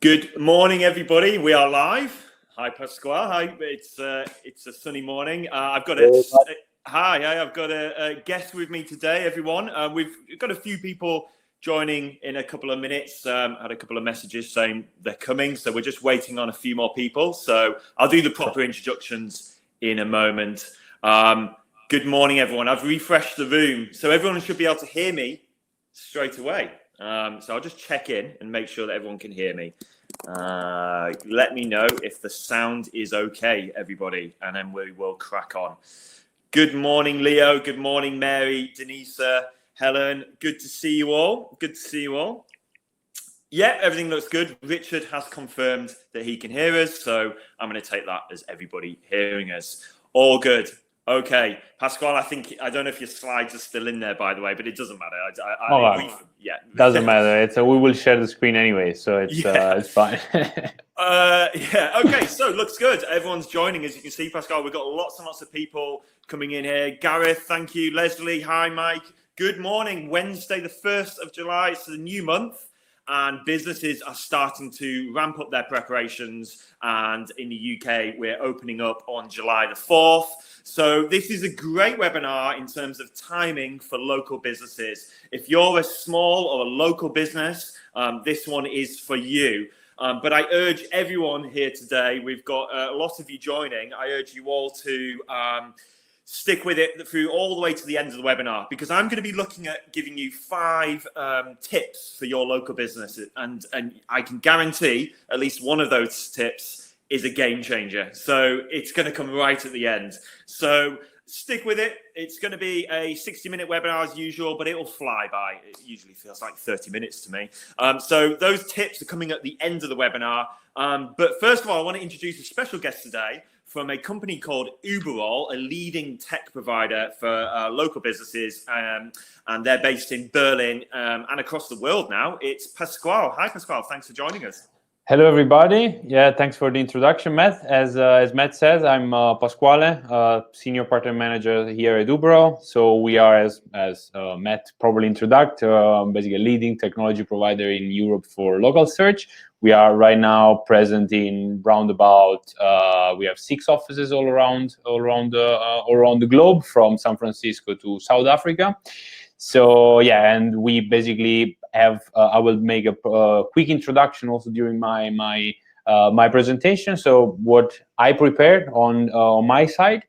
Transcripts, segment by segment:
Good morning, everybody. We are live. Hi, Pasquale. Hi. It's a sunny morning. I've got I've got a guest with me today, everyone. We've got a few people joining in a couple of minutes. Had a couple of messages saying they're coming, so we're just waiting on a few more people. So I'll do the proper introductions in a moment. Good morning, everyone. I've refreshed the room, so everyone should be able to hear me straight away. So I'll just check in and make sure that everyone can hear me. Let me know if the sound is okay, everybody, and then we will crack on. Good morning, Leo. Good morning, Mary, Denise, Helen. Good to see you all. Good to see you all. Yeah, everything looks good. Richard has confirmed that he can hear us, so I'm going to take that as everybody hearing us. All good. Okay, Pasquale, I don't know if your slides are still in there, by the way, but it doesn't matter. Doesn't matter. We will share the screen anyway, so it's fine. Okay, so looks good. Everyone's joining, as you can see, Pasquale. We've got lots and lots of people coming in here. Gareth, thank you. Leslie, hi, Mike. Good morning. Wednesday, the 1st of July. It's a new month, and businesses are starting to ramp up their preparations. And in the UK, we're opening up on July the 4th. So this is a great webinar in terms of timing for local businesses. If you're a small or a local business, this one is for you. But I urge everyone here today, we've got a lot of you joining. I urge you all to stick with it through all the way to the end of the webinar, because I'm going to be looking at giving you 5 tips for your local business. And I can guarantee at least one of those tips is a game changer. So it's going to come right at the end. So stick with it. It's going to be a 60-minute webinar as usual, but it will fly by. It usually feels like 30 minutes to me. So those tips are coming at the end of the webinar. But first of all, I want to introduce a special guest today from a company called Uberall, a leading tech provider for local businesses. And they're based in Berlin and across the world now. It's Pasquale. Hi, Pasquale. Thanks for joining us. Hello, everybody. Yeah, thanks for the introduction, Matt. As Matt says, I'm Pasquale, Senior Partner Manager here at Uberall. So we are, as Matt probably introduced, basically a leading technology provider in Europe for local search. We are right now present in roundabout. We have 6 offices all around the globe, from San Francisco to South Africa. So yeah, and we basically have. I will make a quick introduction also during my presentation. So what I prepared on my side,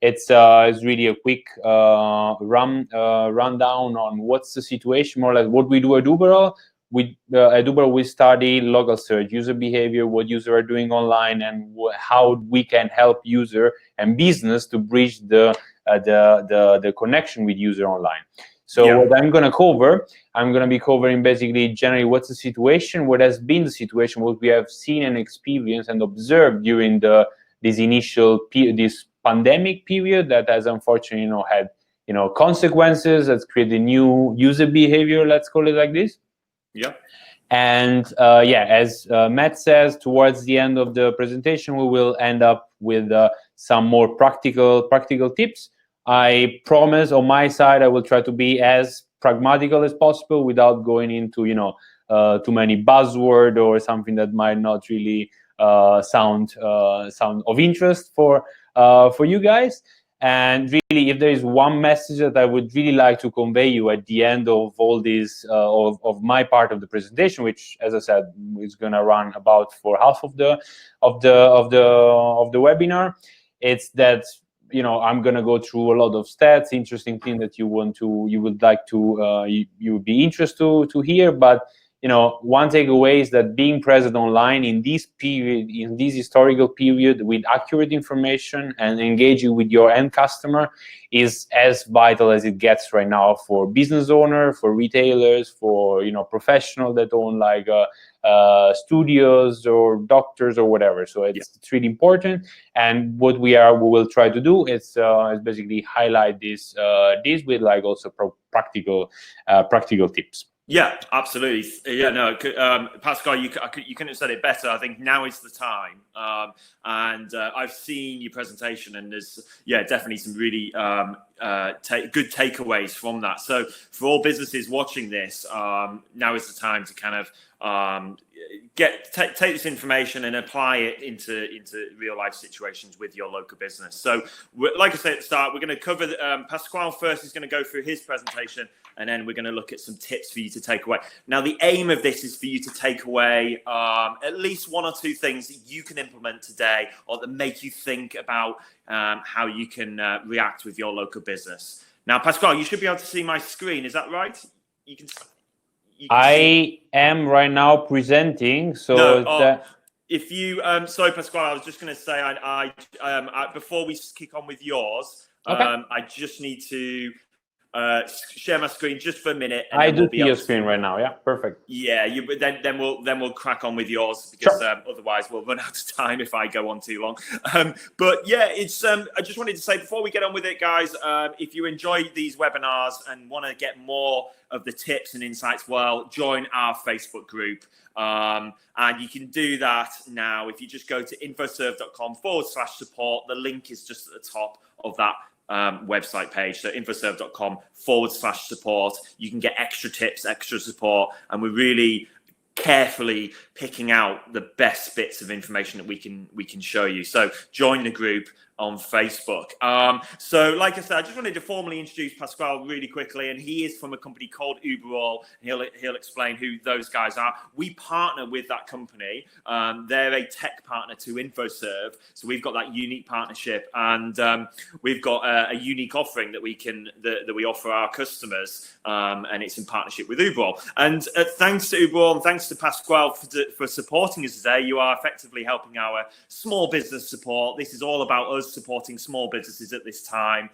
it's really a quick rundown on what's the situation, more or less what we do at Uberall. At Uberall, we study local search, user behavior, what users are doing online, and how we can help user and business to bridge the connection with user online. So what I'm going to cover, I'm going to be covering basically generally what's the situation, what has been the situation, what we have seen and experienced and observed during this pandemic period that has unfortunately had consequences, that's created new user behavior, let's call it like this. Yeah. And as Matt says, towards the end of the presentation, we will end up with some more practical tips. I promise on my side, I will try to be as pragmatical as possible without going into, too many buzzwords or something that might not really sound of interest for you guys. And really, if there is one message that I would really like to convey you at the end of all this, of my part of the presentation, which, as I said, is going to run about for half of the webinar, it's that I'm going to go through a lot of stats, interesting thing that you would be interested to hear. But one takeaway is that being present online in this period, in this historical period, with accurate information and engaging with your end customer is as vital as it gets right now for business owners, for retailers, for professionals that own like studios or doctors or whatever. So it's really important. And what we will try to do is basically highlight this with like also practical tips. Yeah, absolutely. Yeah, no, Pascal, you couldn't have said it better. I think now is the time. And I've seen your presentation, and there's definitely some really good takeaways from that. So for all businesses watching this, now is the time to kind of take this information and apply it into real life situations with your local business. So, like I said at the start, we're going to cover Pasquale first is going to go through his presentation, and then we're going to look at some tips for you to take away. Now, the aim of this is for you to take away at least one or two things that you can implement today, or that make you think about how you can react with your local business. Now, Pasquale, you should be able to see my screen. Is that right? You can I am right now presenting, so no, if you sorry, Pasquale, I was just going to say I before we kick on with yours, okay. I just need to share my screen just for a minute. And I do see your screen right now. Yeah, perfect. Yeah, then we'll crack on with yours, because otherwise we'll run out of time if I go on too long. But yeah, it's I just wanted to say before we get on with it, guys, if you enjoy these webinars and want to get more of the tips and insights, well, join our Facebook group. And you can do that now if you just go to infoserve.com/support. The link is just at the top of that website page. So infoserve.com/support. You can get extra tips, extra support, and we're really carefully picking out the best bits of information that we can show you. So join the group on Facebook. So like I said, I just wanted to formally introduce Pasquale really quickly, and he is from a company called Uberall. He'll explain who those guys are. We partner with that company. They're a tech partner to InfoServe, so we've got that unique partnership, and we've got a unique offering that we offer our customers, and it's in partnership with Uberall. And thanks to Uberall and thanks to Pasquale for supporting us today. You are effectively helping our small business support. This is all about us supporting small businesses at this time.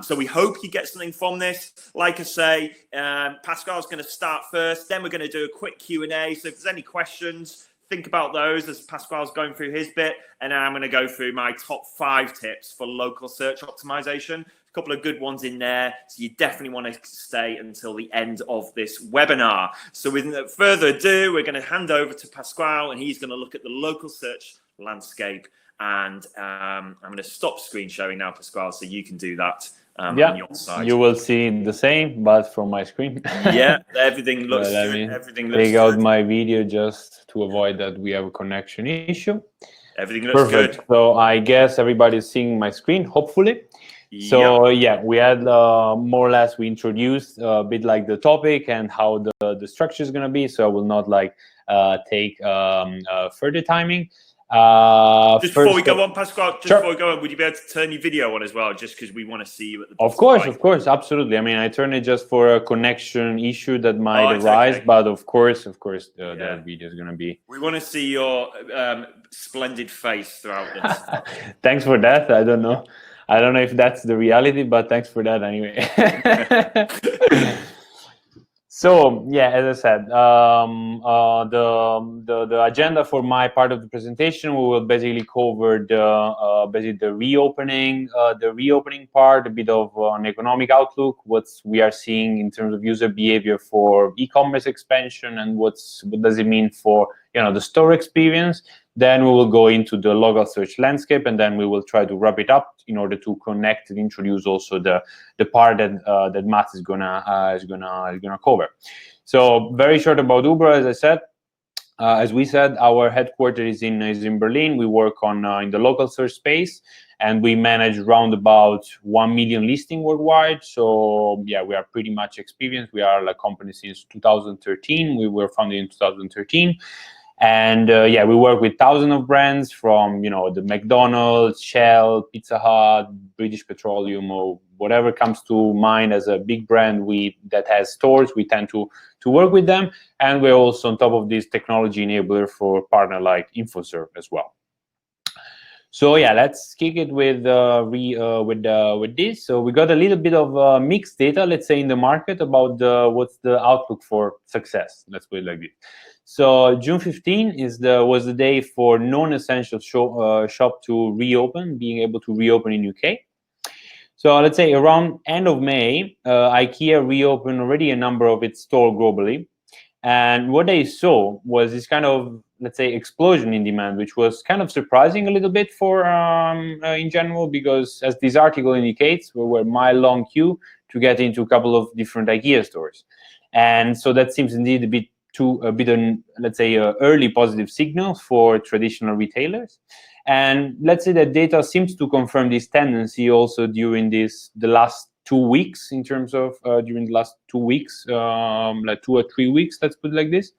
So we hope you get something from this. Like I say, Pascal's going to start first, then we're going to do a quick Q&A. So if there's any questions, think about those as Pascal's going through his bit, and then I'm going to go through my top 5 tips for local search optimization. A couple of good ones in there, so you definitely want to stay until the end of this webinar. So without further ado, we're going to hand over to Pasquale, and he's going to look at the local search landscape. And I'm going to stop screen sharing now, Pasquale, so you can do that on your side. You will see the same, but from my screen. Yeah, everything looks good. Everything looks take good. Out my video just to avoid that we have a connection issue. Everything looks good. So I guess everybody's seeing my screen, hopefully. So yeah, we had more or less, we introduced a bit like the topic and how the structure is going to be. So I will not take further timing. Just before we go on, Pasquale, before we go on, would you be able to turn your video on as well, just because we want to see you at the bottom? Of course, absolutely. I mean, I turn it just for a connection issue that might arise, okay. But of course, the video is going to be. We want to see your splendid face throughout this. Thanks for that. I don't know if that's the reality, but thanks for that anyway. So yeah, as I said, the agenda for my part of the presentation, we will basically cover the reopening part, a bit of an economic outlook, what we are seeing in terms of user behavior for e-commerce expansion, and what does it mean for the store experience. Then we will go into the local search landscape, and then we will try to wrap it up in order to connect and introduce also the part that Matt is gonna cover. So very short about Uber, as I said. As we said, our headquarters is in Berlin. We work in the local search space, and we manage around about 1 million listings worldwide. So yeah, we are pretty much experienced. We are a company since 2013. We were founded in 2013. And we work with thousands of brands, from the McDonald's, Shell, Pizza Hut, British Petroleum, or whatever comes to mind as a big brand that has stores. We tend to work with them, and we're also on top of this technology enabler for partner like InfoServe as well. So yeah, let's kick it with this. So we got a little bit of mixed data, let's say, in the market about what's the outlook for success. Let's put it like this. So June 15 was the day for non-essential shop to reopen, being able to reopen in UK. So let's say around end of May, IKEA reopened already a number of its stores globally. And what they saw was this kind of, let's say, explosion in demand, which was kind of surprising a little bit for in general, because as this article indicates, we were mile-long queue to get into a couple of different IKEA stores. And so that seems indeed a bit let's say, early positive signal for traditional retailers. And let's say that data seems to confirm this tendency also during the last 2 weeks, in terms of during the last 2 weeks, like 2 or 3 weeks, let's put it like this.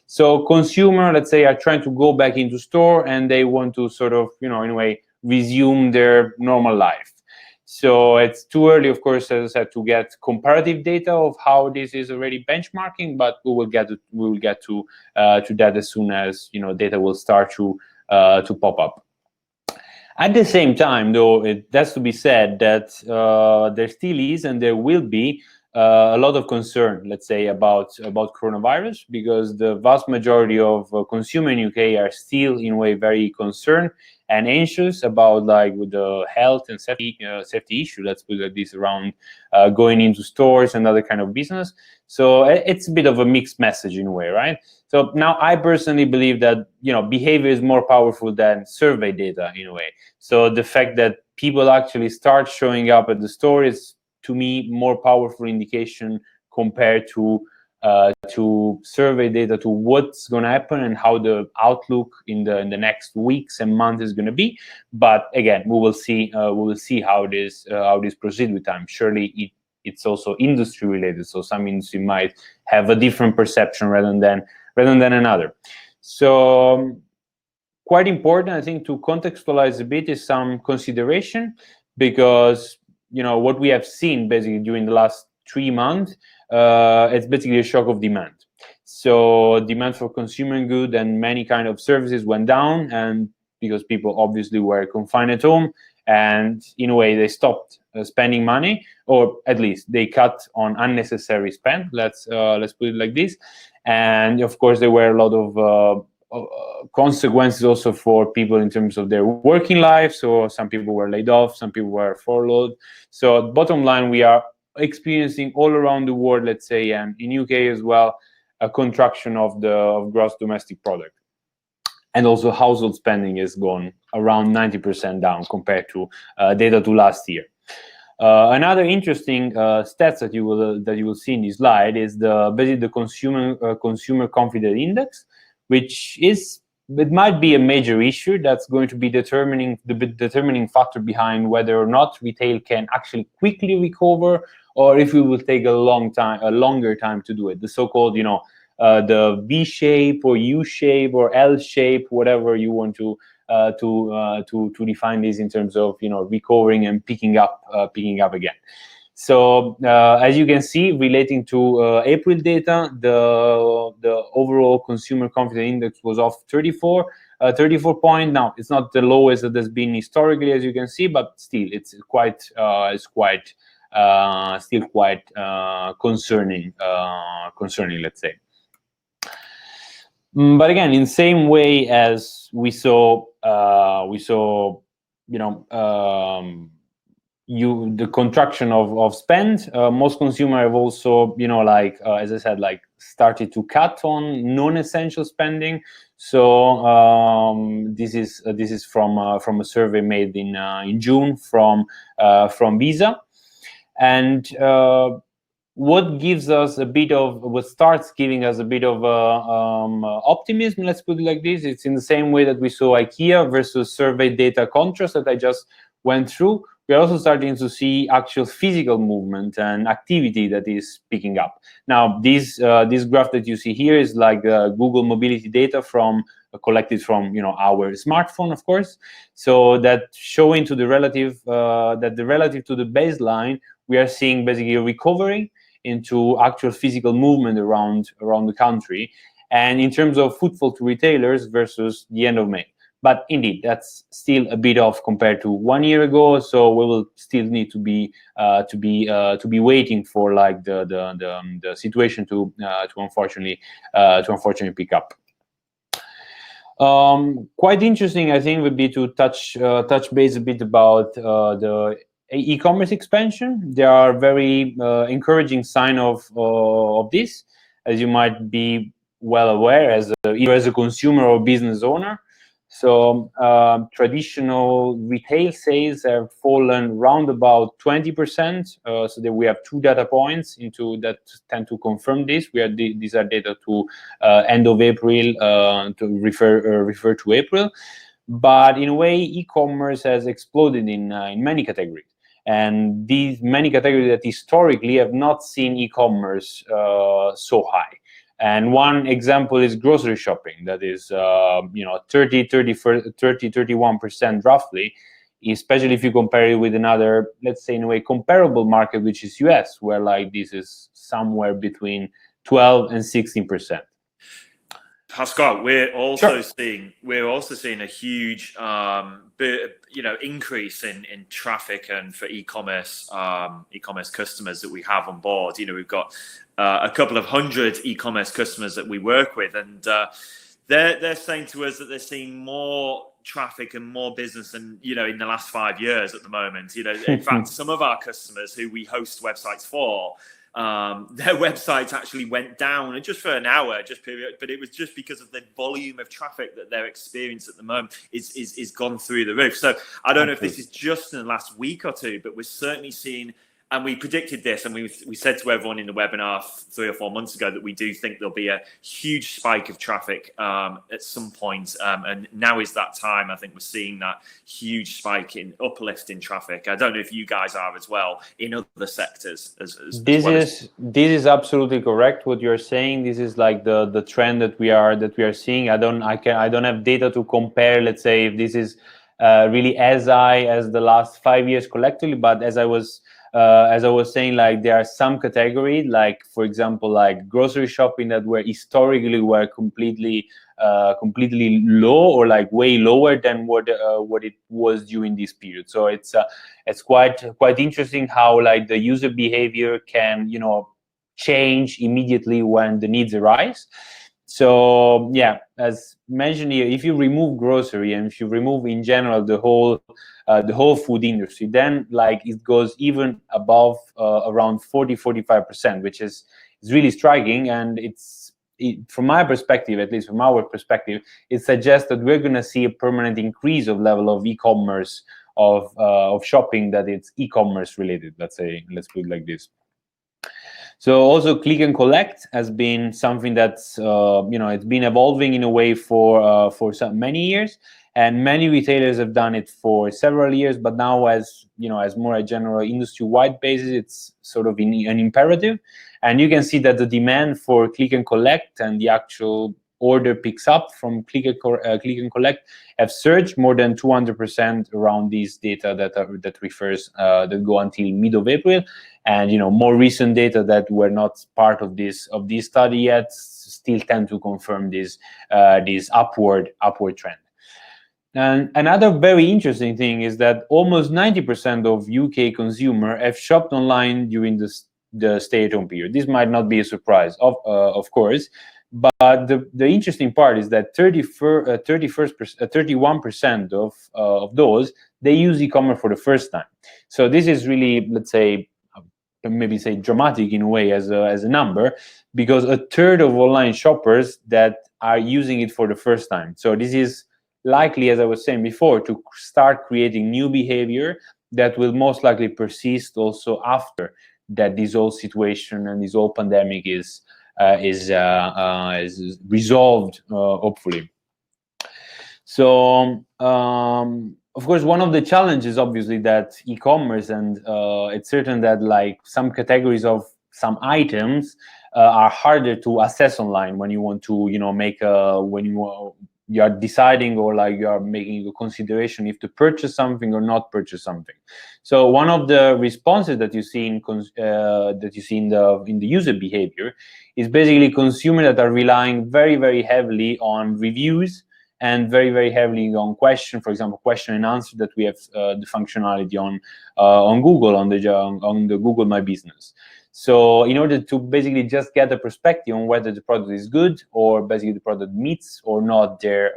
So consumer, let's say, are trying to go back into store, and they want to sort of, in a way, resume their normal life. So it's too early, of course, as I said, to get comparative data of how this is already benchmarking, but we will get to that as soon as data will start to pop up. At the same time, though, it has to be said that there still is and there will be a lot of concern, let's say, about coronavirus, because the vast majority of consumers in UK are still, in a way, very concerned and anxious about with the health and safety issue, let's put it like this, around going into stores and other kind of business. So it's a bit of a mixed message in a way, right? So now I personally believe that behavior is more powerful than survey data in a way. So the fact that people actually start showing up at the store is, to me, more powerful indication compared to survey data, to what's going to happen and how the outlook in the next weeks and months is going to be. But again, we will see how this proceeds with time. Surely it's also industry related, so some industry might have a different perception rather than another. So quite important, I think, to contextualize a bit is some consideration, because what we have seen basically during the last 3 months, it's basically a shock of demand. So demand for consumer goods and many kind of services went down, and because people obviously were confined at home, and in a way they stopped spending money, or at least they cut on unnecessary spend. Let's put it like this. And of course, there were a lot of consequences also for people in terms of their working life. So some people were laid off, some people were furloughed. So bottom line, we are experiencing all around the world, let's say, and in UK as well, a contraction of the gross domestic product. And also household spending has gone around 90% down compared to data to last year. Another interesting stats that you will see in this slide is basically the consumer confidence index, which it might be a major issue that's going to be determining factor behind whether or not retail can actually quickly recover, or if it will take a longer time to do it. The so-called, the V shape or U shape or L shape, whatever you want to define this in terms of recovering and picking up again. So as you can see, relating to April data, the overall consumer confidence index was off 34 point. Now it's not the lowest that has been historically, as you can see, but still it's still quite concerning, let's say. But again, in the same way as we saw the contraction of spend, most consumers have also, as I said, started to cut on non-essential spending. So this is from a survey made in June from Visa, and what starts giving us a bit of optimism, let's put it like this. It's in the same way that we saw IKEA versus survey data contrast that I just went through. We're also starting to see actual physical movement and activity that is picking up. Now, this graph that you see here is Google mobility data collected from our smartphone, of course. So that showing to the relative to the baseline, we are seeing basically a recovery into actual physical movement around the country, and in terms of footfall to retailers versus the end of May. But indeed, that's still a bit off compared to 1 year ago. So we will still need to be waiting for the situation to unfortunately pick up. Quite interesting, I think, would be to touch base a bit about the e-commerce expansion. There are very encouraging sign of this, as you might be well aware, either as a consumer or business owner. So traditional retail sales have fallen round about 20%. So that we have 2 data points into that tend to confirm this. These are data to end of April, to refer to April. But in a way, e-commerce has exploded in many categories. And these many categories that historically have not seen e-commerce so high. And one example is grocery shopping. That is, 31% roughly, especially if you compare it with another, let's say in a way, comparable market, which is US, where like this is somewhere between 12 and 16%. Pascal, we're also seeing a huge increase in traffic and for e-commerce customers that we have on board. We've got a couple of hundred e-commerce customers that we work with, and they're saying to us that they're seeing more traffic and more business than in the last 5 years at the moment. In fact, some of our customers who we host websites for, their websites actually went down just for an hour, but it was just because of the volume of traffic that they're experiencing at the moment is gone through the roof. So I don't know if this is just in the last week or two, but we're certainly seeing, and we predicted this, and we said to everyone in the webinar 3 or 4 months ago that we do think there'll be a huge spike of traffic at some point, and now is that time. I think we're seeing that huge spike in uplift in traffic. I don't know if you guys are as well in other sectors. This is absolutely correct what you're saying. This is like the trend that we are seeing. I don't have data to compare. Let's say if this is really as high as the last 5 years collectively, but as I was saying, like there are some categories, like for example, like grocery shopping, that were historically completely low, or like way lower than what it was during this period. So it's quite interesting how like the user behavior can change immediately when the needs arise. So yeah, as mentioned here, if you remove grocery and if you remove in general the whole food industry, then like it goes even above around 40-45%, which is really striking. And from my perspective, at least from our perspective, it suggests that we're going to see a permanent increase of level of e-commerce of shopping, that it's e-commerce related. Let's put it like this. So also click and collect has been something that's it's been evolving in a way for many years, and many retailers have done it for several years. But now, as more a general industry-wide basis, it's sort of an imperative, and you can see that the demand for click and collect and the actual order picks up from click and collect have surged more than 200% around these data that go until mid of April. And more recent data that were not part of this study yet still tend to confirm this upward trend. And another very interesting thing is that almost 90% of UK consumers have shopped online during the stay-at-home period. This might not be a surprise, of course, but the interesting part is that 31% of those, they use e-commerce for the first time. So this is really, let's say, maybe say dramatic in a way as a number, because a third of online shoppers that are using it for the first time. So this is likely, as I was saying before, to start creating new behavior that will most likely persist also after that this whole situation and this whole pandemic is resolved, hopefully. So of course, one of the challenges, obviously, that e-commerce, and it's certain that like some categories of some items are harder to assess online when you want to when you are deciding, or like you are making a consideration if to purchase something or not purchase something. So one of the responses that you see in the user behavior is basically consumers that are relying very, very heavily on reviews and very, very heavily on for example, question and answer that we have the functionality on Google, on the Google My Business. So in order to basically just get a perspective on whether the product is good, or basically the product meets or not their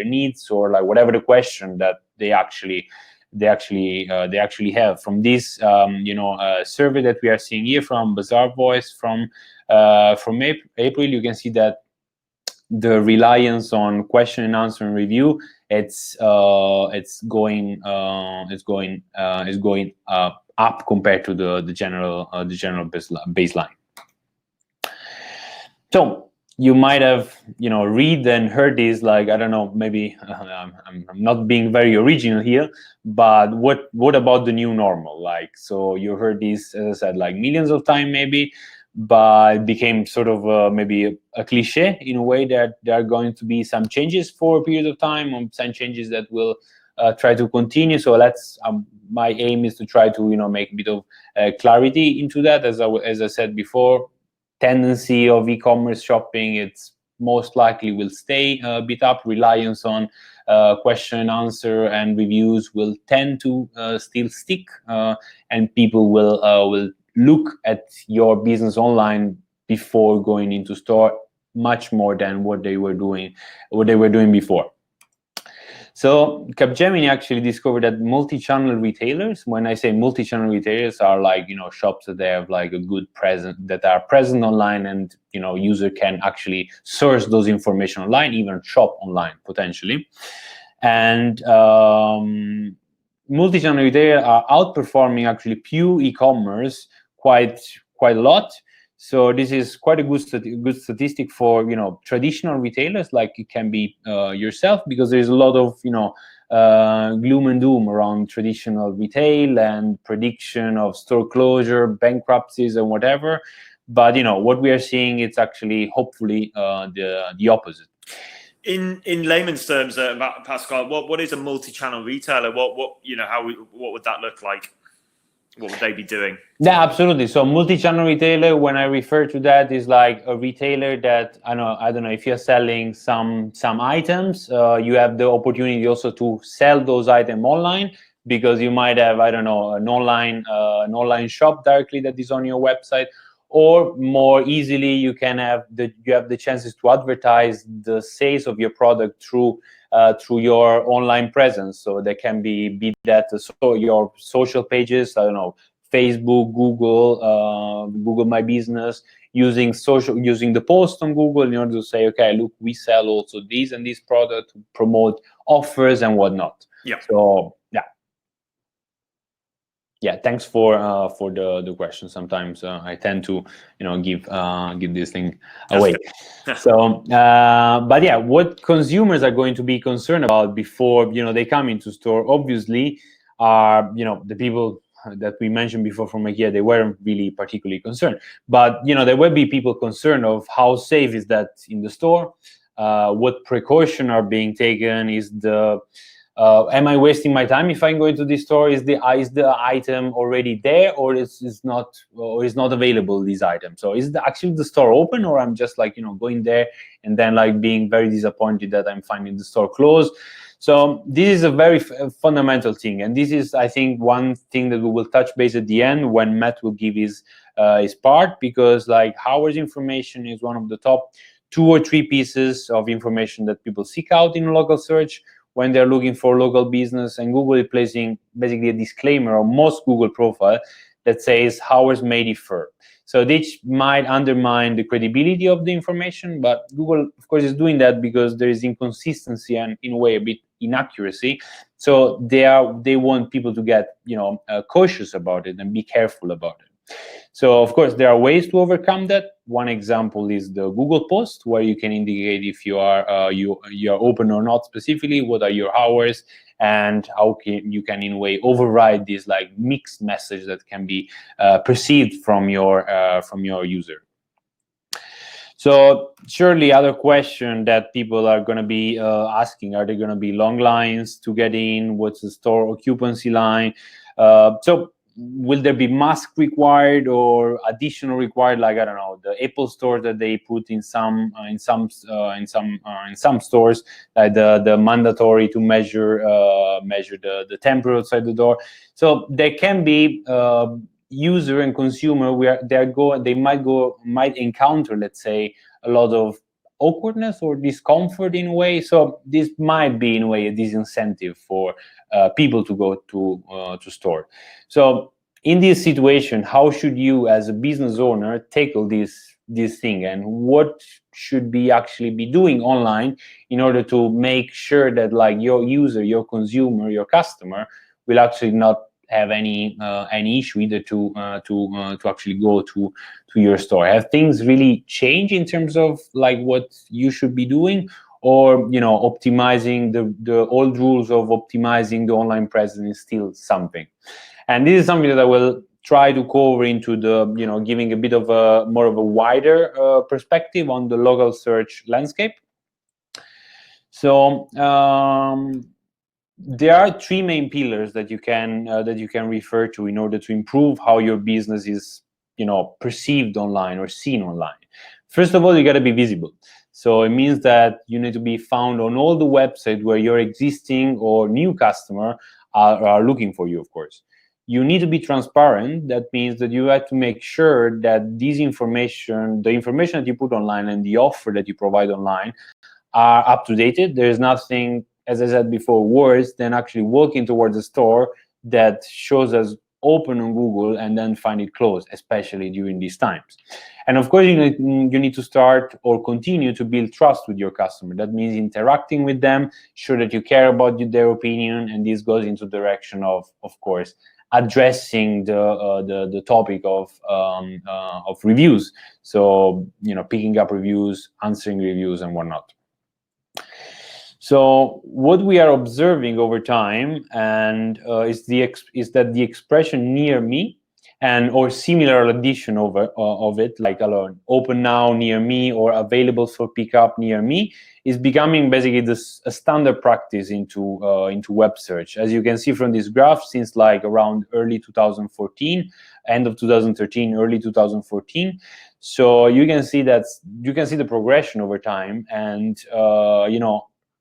needs, or like whatever the question that they actually they actually have. From this survey that we are seeing here from Bazaar Voice from April, you can see that the reliance on question and answer and review it's going up compared to the general baseline. So you might have read and heard this, like, I don't know, maybe I'm not being very original here, but what about the new normal? Like, so you heard this, as I said, like millions of times maybe, but it became sort of maybe a cliche in a way that there are going to be some changes for a period of time, or some changes that will try to continue. So let's my aim is to try to make a bit of clarity into that. As I said before, tendency of e-commerce shopping, it's most likely will stay a bit up. Reliance on question and answer and reviews will tend to still stick, and people will look at your business online before going into store much more than what they were doing before. So Capgemini actually discovered that multi-channel retailers, when I say multi-channel retailers, are like shops that they have like a good presence, that are present online, and user can actually source those information online, even shop online potentially. And multi-channel retailers are outperforming actually pure e-commerce quite a lot. So this is quite a good statistic for traditional retailers, like it can be yourself, because there's a lot of gloom and doom around traditional retail and prediction of store closure, bankruptcies, and whatever. But what we are seeing, it's actually hopefully the opposite. In layman's terms, Pascal, what is a multi-channel retailer? What would that look like? What would they be doing? Yeah, absolutely. So multi-channel retailer, when I refer to that, is like a retailer that I don't know if you're selling some items, you have the opportunity also to sell those items online, because you might have, I don't know, an online shop directly that is on your website, or more easily you have the chances to advertise the sales of your product through your online presence. So there can be that your social pages, I don't know, Facebook, Google My Business, using the post on Google in order to say, okay, look, we sell also these and these products, promote offers and whatnot. Yeah. So yeah, thanks for the question. Sometimes I tend to give this thing away. So but yeah, what consumers are going to be concerned about before they come into store, obviously, are the people that we mentioned before from IKEA. They weren't really particularly concerned, but there will be people concerned of how safe is that in the store, what precaution are being taken, is the am I wasting my time if I'm going to this store? Is the item already there, or is not available, these items? So is actually the store open, or I'm just like going there and then like being very disappointed that I'm finding the store closed? So this is a very fundamental thing, and this is, I think, one thing that we will touch base at the end when Matt will give his part, because like Howard's information is one of the top 2 or 3 pieces of information that people seek out in a local search when they're looking for local business, and Google is placing basically a disclaimer on most Google profile that says Howard's may differ. So this might undermine the credibility of the information, but Google, of course, is doing that because there is inconsistency and, in a way, a bit inaccuracy. So they want people to get cautious about it and be careful about it. So of course there are ways to overcome that. One example is the Google post, where you can indicate if you are you are open or not, specifically what are your hours, and how you can in a way override this like mixed message that can be perceived from your user. So surely other question that people are going to be asking, are there going to be long lines to get in? What's the store occupancy line? So will there be mask required or additional required, like, I don't know, the Apple store that they put in some stores, like the mandatory to measure the temperature outside the door. So there can be user and consumer where they might encounter, let's say, a lot of awkwardness or discomfort in a way. So this might be in a way a disincentive for people to go to store. So in this situation, how should you as a business owner tackle this thing, and what should be actually be doing online in order to make sure that like your user, your consumer, your customer will actually not have any issue either to actually go to your store? Have things really changed in terms of like what you should be doing, or optimizing the old rules of optimizing the online presence is still something? And this is something that I will try to cover into the giving a bit of a more of a wider perspective on the local search landscape. So there are three main pillars that you can refer to in order to improve how your business is perceived online or seen online. First of all, you got to be visible. So it means that you need to be found on all the websites where your existing or new customer are looking for you, of course. You need to be transparent. That means that you have to make sure that this information, the information that you put online and the offer that you provide online are up to date. There's nothing, as I said before, worse than actually walking towards a store that shows us open on Google and then find it closed, especially during these times. And of course, you need to start or continue to build trust with your customer. That means interacting with them, sure that you care about their opinion, and this goes into the direction of course, addressing the topic of reviews. So picking up reviews, answering reviews, and whatnot. So what we are observing over time, and is that the expression "near me" and or similar addition of it, like "open now near me" or "available for pickup near me," is becoming basically a standard practice into web search. As you can see from this graph, since like around early 2014, end of 2013, early 2014. So you can see the progression over time, and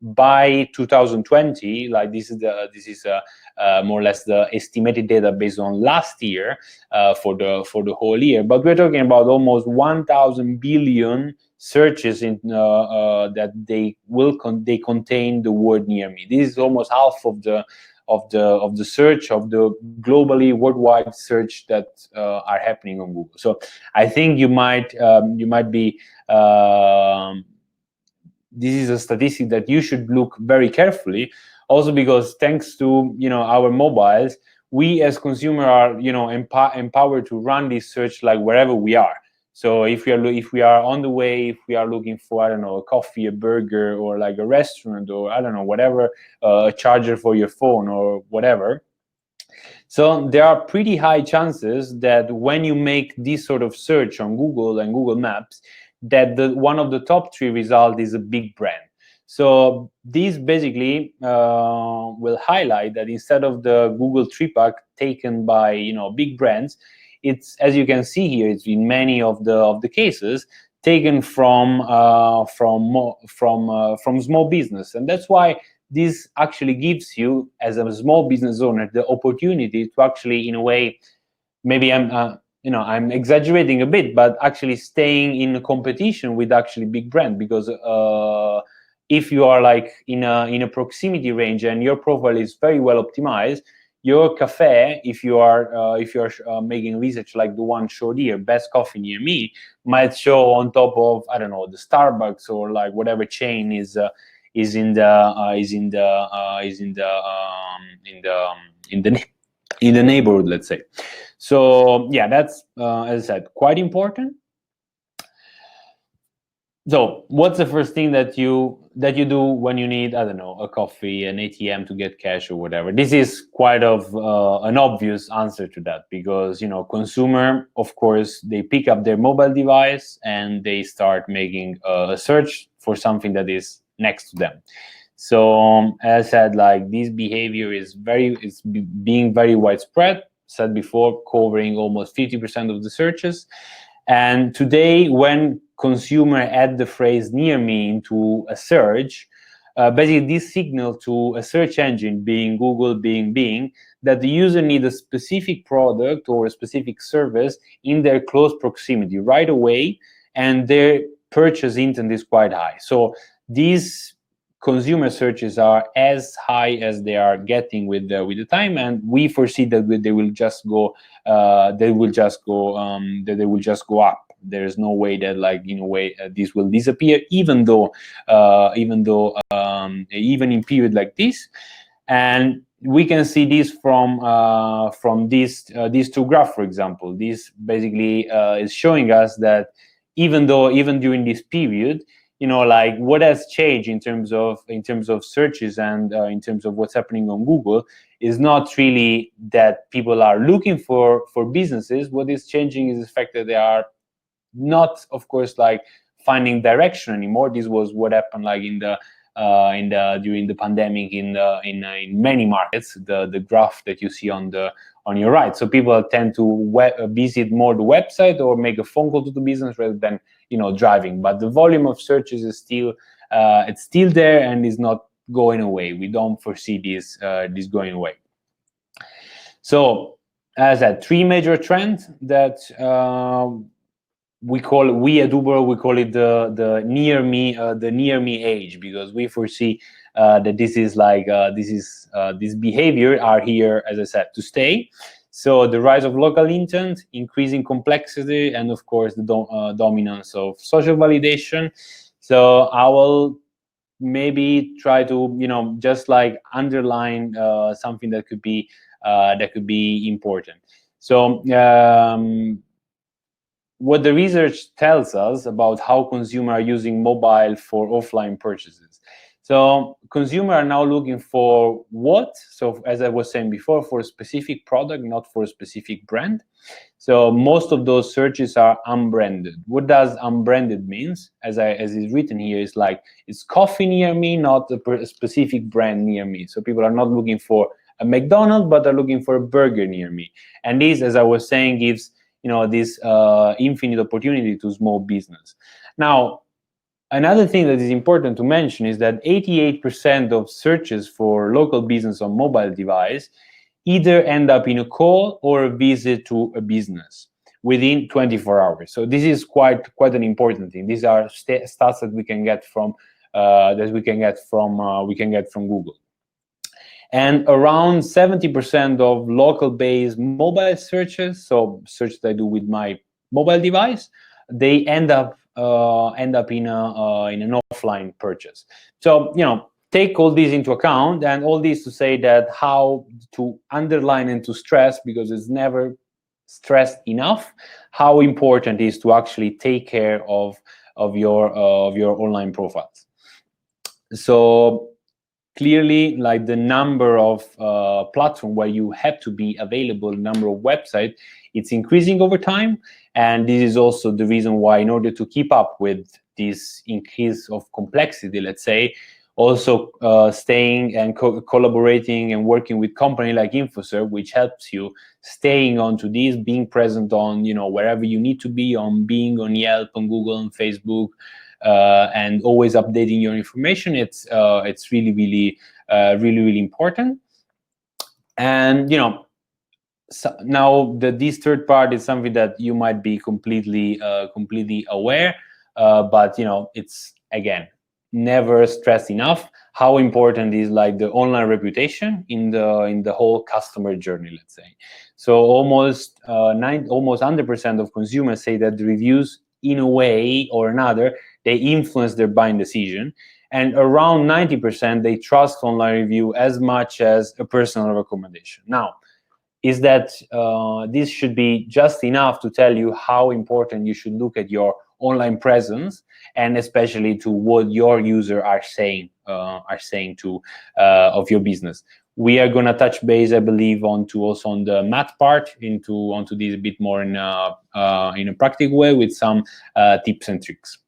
by 2020, like this is more or less the estimated data based on last year for the whole year. But we're talking about almost 1,000 billion searches in that they contain the word "near me." This is almost half of the search of the globally worldwide search that are happening on Google. So I think you might be. This is a statistic that you should look very carefully, also because thanks to our mobiles, we as consumer are empowered to run this search like wherever we are. So if we are on the way, if we are looking for a coffee, a burger, or like a restaurant, or whatever, a charger for your phone or whatever. So there are pretty high chances that when you make this sort of search on Google and Google Maps, that one of the top three results is a big brand. So this basically will highlight that instead of the Google 3-pack taken by big brands, it's, as you can see here, it's in many of the cases taken from small business, and that's why this actually gives you, as a small business owner, the opportunity to actually, in a way, maybe I'm exaggerating a bit, but actually staying in a competition with actually big brand, because if you are like in a proximity range and your profile is very well optimized, your cafe, if you are making research like the one showed here, best coffee near me, might show on top of the Starbucks or like whatever chain is in the neighborhood, let's say. So yeah, that's as I said, quite important. So what's the first thing that you do when you need, a coffee, an ATM to get cash or whatever? This is quite of an obvious answer to that, because consumer, of course, they pick up their mobile device and they start making a search for something that is next to them. So as I said, like this behavior is being very widespread. Said before, covering almost 50% of the searches. And today, when consumer add the phrase "near me" into a search, basically this signal to a search engine, being Google, being Bing, that the user needs a specific product or a specific service in their close proximity right away, and they're purchase intent is quite high. So these consumer searches are as high as they are getting with the time, and we foresee that they will just go up. There is no way that, like, in a way, this will disappear, even in period like this. And we can see this from these two graphs, for example. This basically is showing us that even during this period, like, what has changed in terms of searches and in terms of what's happening on Google is not really that people are looking for businesses. What is changing is the fact that they are not, of course, like, finding direction anymore. This was what happened, like, during the pandemic in many markets. The graph that you see on your right. So people tend to visit more the website or make a phone call to the business rather than driving. But the volume of searches is still there and is not going away. We don't foresee this going away. So, as I said, three major trends that we at Uber, we call it the near me age, because we foresee that this behavior are here, as I said, to stay. So the rise of local intent, increasing complexity, and of course the dominance of social validation. So I will maybe try to just like underline something that could be important. So what the research tells us about how consumers are using mobile for offline purchases. So consumers are now looking for what? So as I was saying before, for a specific product, not for a specific brand. So most of those searches are unbranded. What does unbranded means? As is written here, is like, it's coffee near me, not a specific brand near me. So people are not looking for a McDonald's, but are looking for a burger near me. And this, as I was saying, gives this infinite opportunity to small business. Now, another thing that is important to mention is that 88% of searches for local business on mobile device either end up in a call or a visit to a business within 24 hours. So this is quite an important thing. These are stats that we can get from Google. And around 70% of local-based mobile searches, so searches that I do with my mobile device, they end up in an offline purchase. So take all these into account, and all this to say that how to underline and to stress, because it's never stressed enough, how important it is to actually take care of your online profiles. So clearly, like, the number of platforms where you have to be available, the number of websites, it's increasing over time. And this is also the reason why, in order to keep up with this increase of complexity, let's say, also staying and collaborating and working with companies like InfoServe, which helps you staying onto this, being present on wherever you need to be, being on Yelp, on Google, on Facebook, and always updating your information. It's really important. And so now this third part is something that you might be completely aware, but it's, again, never stressed enough how important is, like, the online reputation in the whole customer journey, let's say. So almost 100% of consumers say that the reviews, in a way or another, they influence their buying decision, and around 90% they trust online review as much as a personal recommendation. Now, is that this should be just enough to tell you how important you should look at your online presence, and especially to what your users are saying to of your business. We are going to touch base, I believe, also on the math part, onto this a bit more in a practical way, with some tips and tricks.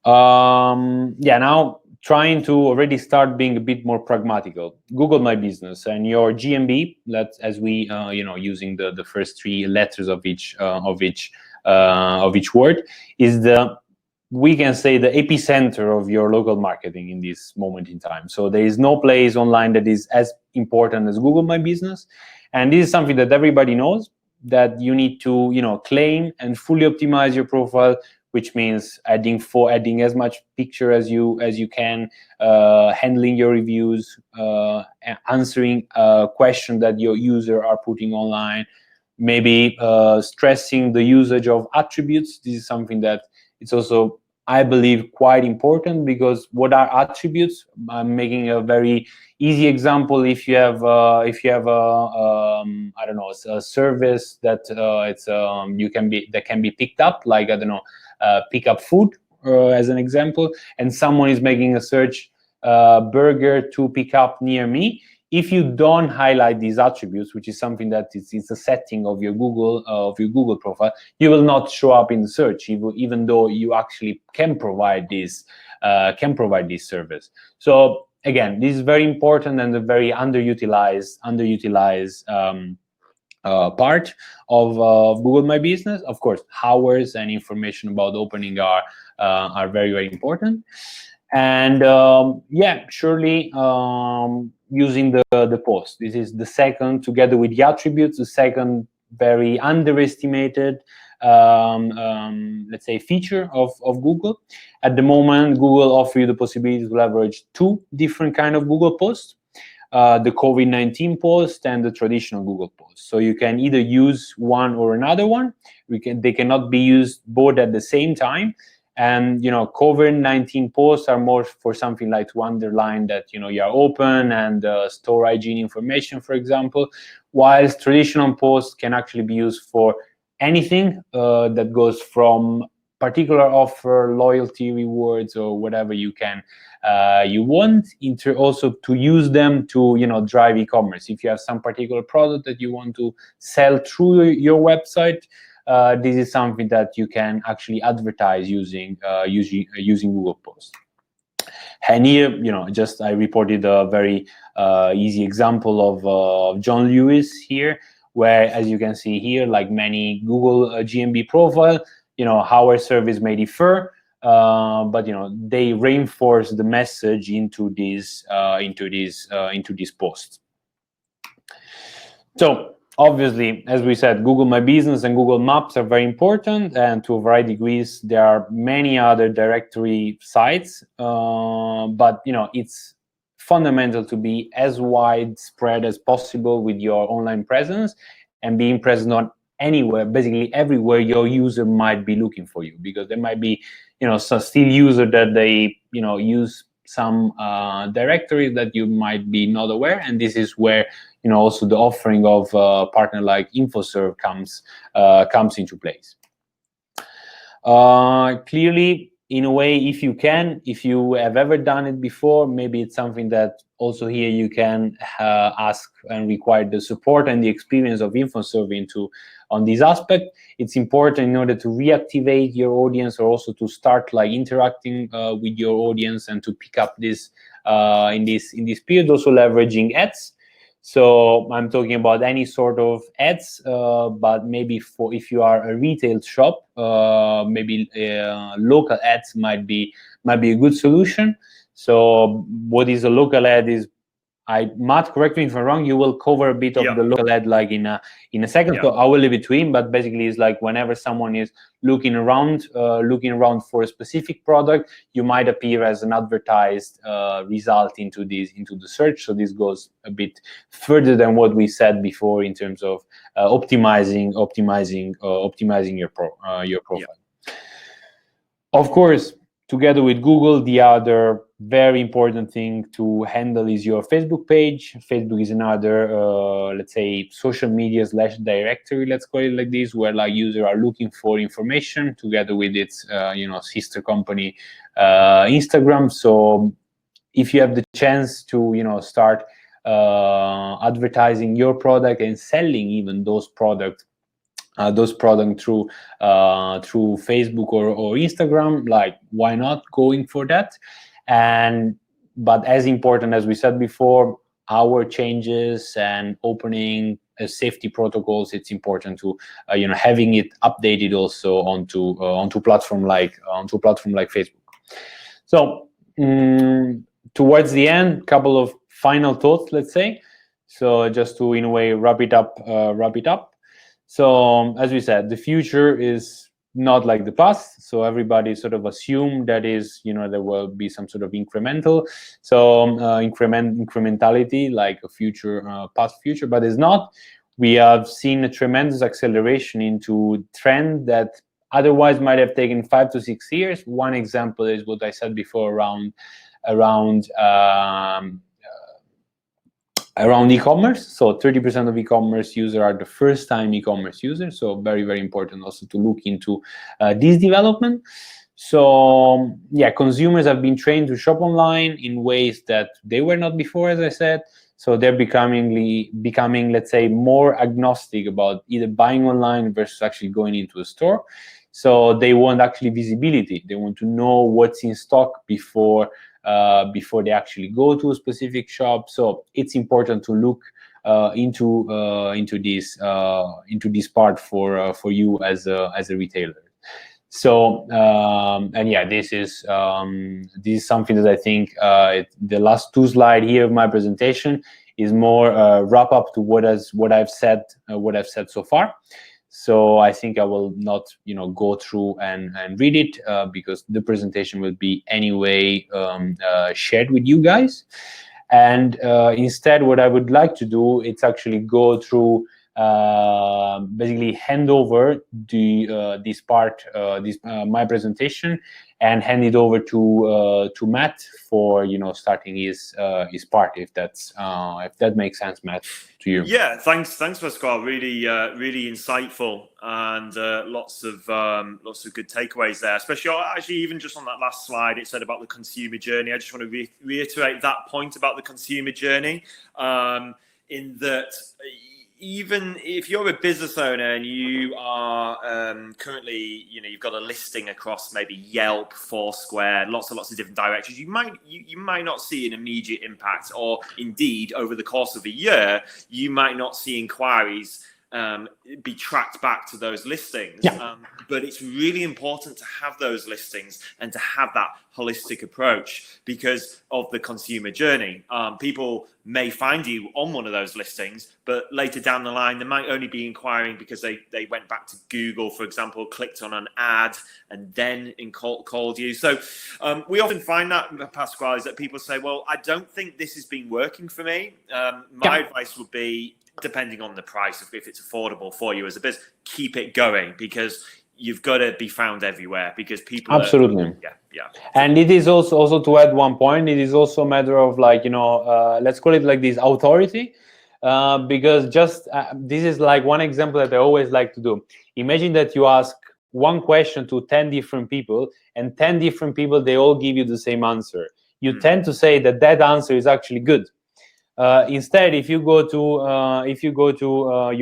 Now, trying to already start being a bit more pragmatical. Google My Business and your GMB, as we using the first three letters of each word, is we can say the epicenter of your local marketing in this moment in time. So there is no place online that is as important as Google My Business, and this is something that everybody knows, that you need to claim and fully optimize your profile which means adding as much picture as you can, handling your reviews, answering questions that your user are putting online, maybe stressing the usage of attributes. This is something that it's also, I believe, quite important, because what are attributes? I'm making a very easy example. If you have I don't know, a service that that can be picked up, like, I don't know, pick up food, as an example, and someone is making a search, burger to pick up near me. If you don't highlight these attributes, which is something that it's a setting of your Google profile, you will not show up in the search, even though you actually can provide this service. So again, this is very important and a very underutilized part of Google My Business. Of course, hours and information about opening are very, very important. And surely, using the post. This is the second, together with the attributes, the second very underestimated, let's say, feature of Google. At the moment, Google offers you the possibility to leverage two different kind of Google posts. The COVID-19 post and the traditional Google post. So you can either use one or another one. They cannot be used both at the same time. And COVID-19 posts are more for something like to underline that you are open and store hygiene information, for example, whilst traditional posts can actually be used for anything that goes from particular offer, loyalty rewards, or whatever you want. Also to use them to drive e-commerce. If you have some particular product that you want to sell through your website, this is something that you can actually advertise using Google Posts. And here, I reported a very easy example of John Lewis here, where, as you can see here, like many Google GMB profile, our service may differ, but they reinforce the message into these posts. So obviously, as we said, Google My Business and Google Maps are very important, and to a variety of degrees, there are many other directory sites, but it's fundamental to be as widespread as possible with your online presence, and being present on anywhere, basically everywhere your user might be looking for you, because there might be still user that they use some directories that you might be not aware, and this is where also the offering of a partner like InfoServe comes into place. Clearly, in a way, if you have ever done it before, maybe it's something that also here you can ask and require the support and the experience of InfoServe on this aspect. It's important in order to reactivate your audience, or also to start like interacting with your audience, and to pick up this in this period, also leveraging ads. So I'm talking about any sort of ads, but maybe if you are a retail shop, maybe local ads might be a good solution. So what is a local ad is, Matt, correct me if I'm wrong, you will cover a bit of the local ad like in a second, so I will leave it to him, but basically it's like whenever someone is looking around for a specific product, you might appear as an advertised result into the search. So this goes a bit further than what we said before in terms of optimizing your profile. Of course, together with Google, the other very important thing to handle is your Facebook page. Facebook is another, let's say, social media / directory, let's call it like this, where like users are looking for information together with its, sister company, Instagram. So if you have the chance to, start advertising your product and selling even those products through Facebook or Instagram, like, why not going for that? But as important as we said before, our changes and opening safety protocols, it's important to having it updated also onto platform like Facebook. So towards the end, couple of final thoughts, let's say. So just to in a way wrap it up. So as we said, the future is not like the past. So everybody sort of assumed that there will be some sort of incrementality, like a future, past future, but it's not. We have seen a tremendous acceleration into trend that otherwise might have taken 5 to 6 years. One example is what I said before around e-commerce. So 30% of e-commerce users are the first time e-commerce users. So very, very important also to look into this development. So yeah, consumers have been trained to shop online in ways that they were not before, as I said. So they're becoming, let's say, more agnostic about either buying online versus actually going into a store. So they want actually visibility. They want to know what's in stock before they actually go to a specific shop. So it's important to look into this part for you as a retailer. So and yeah, this is something that I think the last 2 slides here of my presentation is more wrap up to what I've said so far. So I think I will not go through and read it because the presentation will be anyway shared with you guys. And instead, what I would like to do is actually go through basically hand over this part, my presentation, and hand it over to Matt for starting his part, if that makes sense, Matt, to you. Yeah, thanks, Pasquale. Really, really insightful, and lots of good takeaways there. Especially, actually, even just on that last slide, it said about the consumer journey. I just want to reiterate that point about the consumer journey, in that even if you're a business owner and you are currently, you've got a listing across maybe Yelp, Foursquare, lots of different directions, you might not see an immediate impact, or indeed over the course of a year, you might not see inquiries be tracked back to those listings. Yeah. But it's really important to have those listings and to have that holistic approach because of the consumer journey. People may find you on one of those listings, but later down the line, they might only be inquiring because they went back to Google, for example, clicked on an ad and then called you. So we often find that, Pasquale, is that people say, well, I don't think this has been working for me. My advice would be, depending on the price, if it's affordable for you as a business, keep it going, because you've got to be found everywhere, because people absolutely. Yeah. And it is also to add one point, it is also a matter of let's call it like this authority, because just this is like one example that I always like to do. Imagine that you ask one question to 10 different people, and 10 different people, they all give you the same answer. You tend to say that answer is actually good. Instead, if you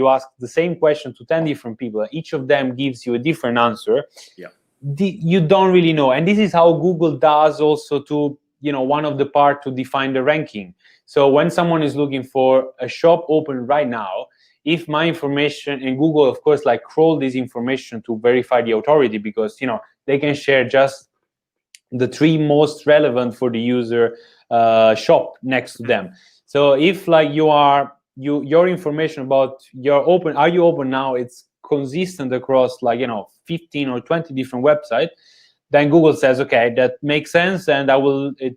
ask the same question to 10 different people, each of them gives you a different answer. Yeah. You don't really know. And this is how Google does also to, one of the part to define the ranking. So when someone is looking for a shop open right now, if my information, and Google, of course, crawl this information to verify the authority, because, they can share just the 3 most relevant for the user shop next to them. So if your information about are you open now, it's consistent across 15 or 20 different websites, then Google says, okay, that makes sense, and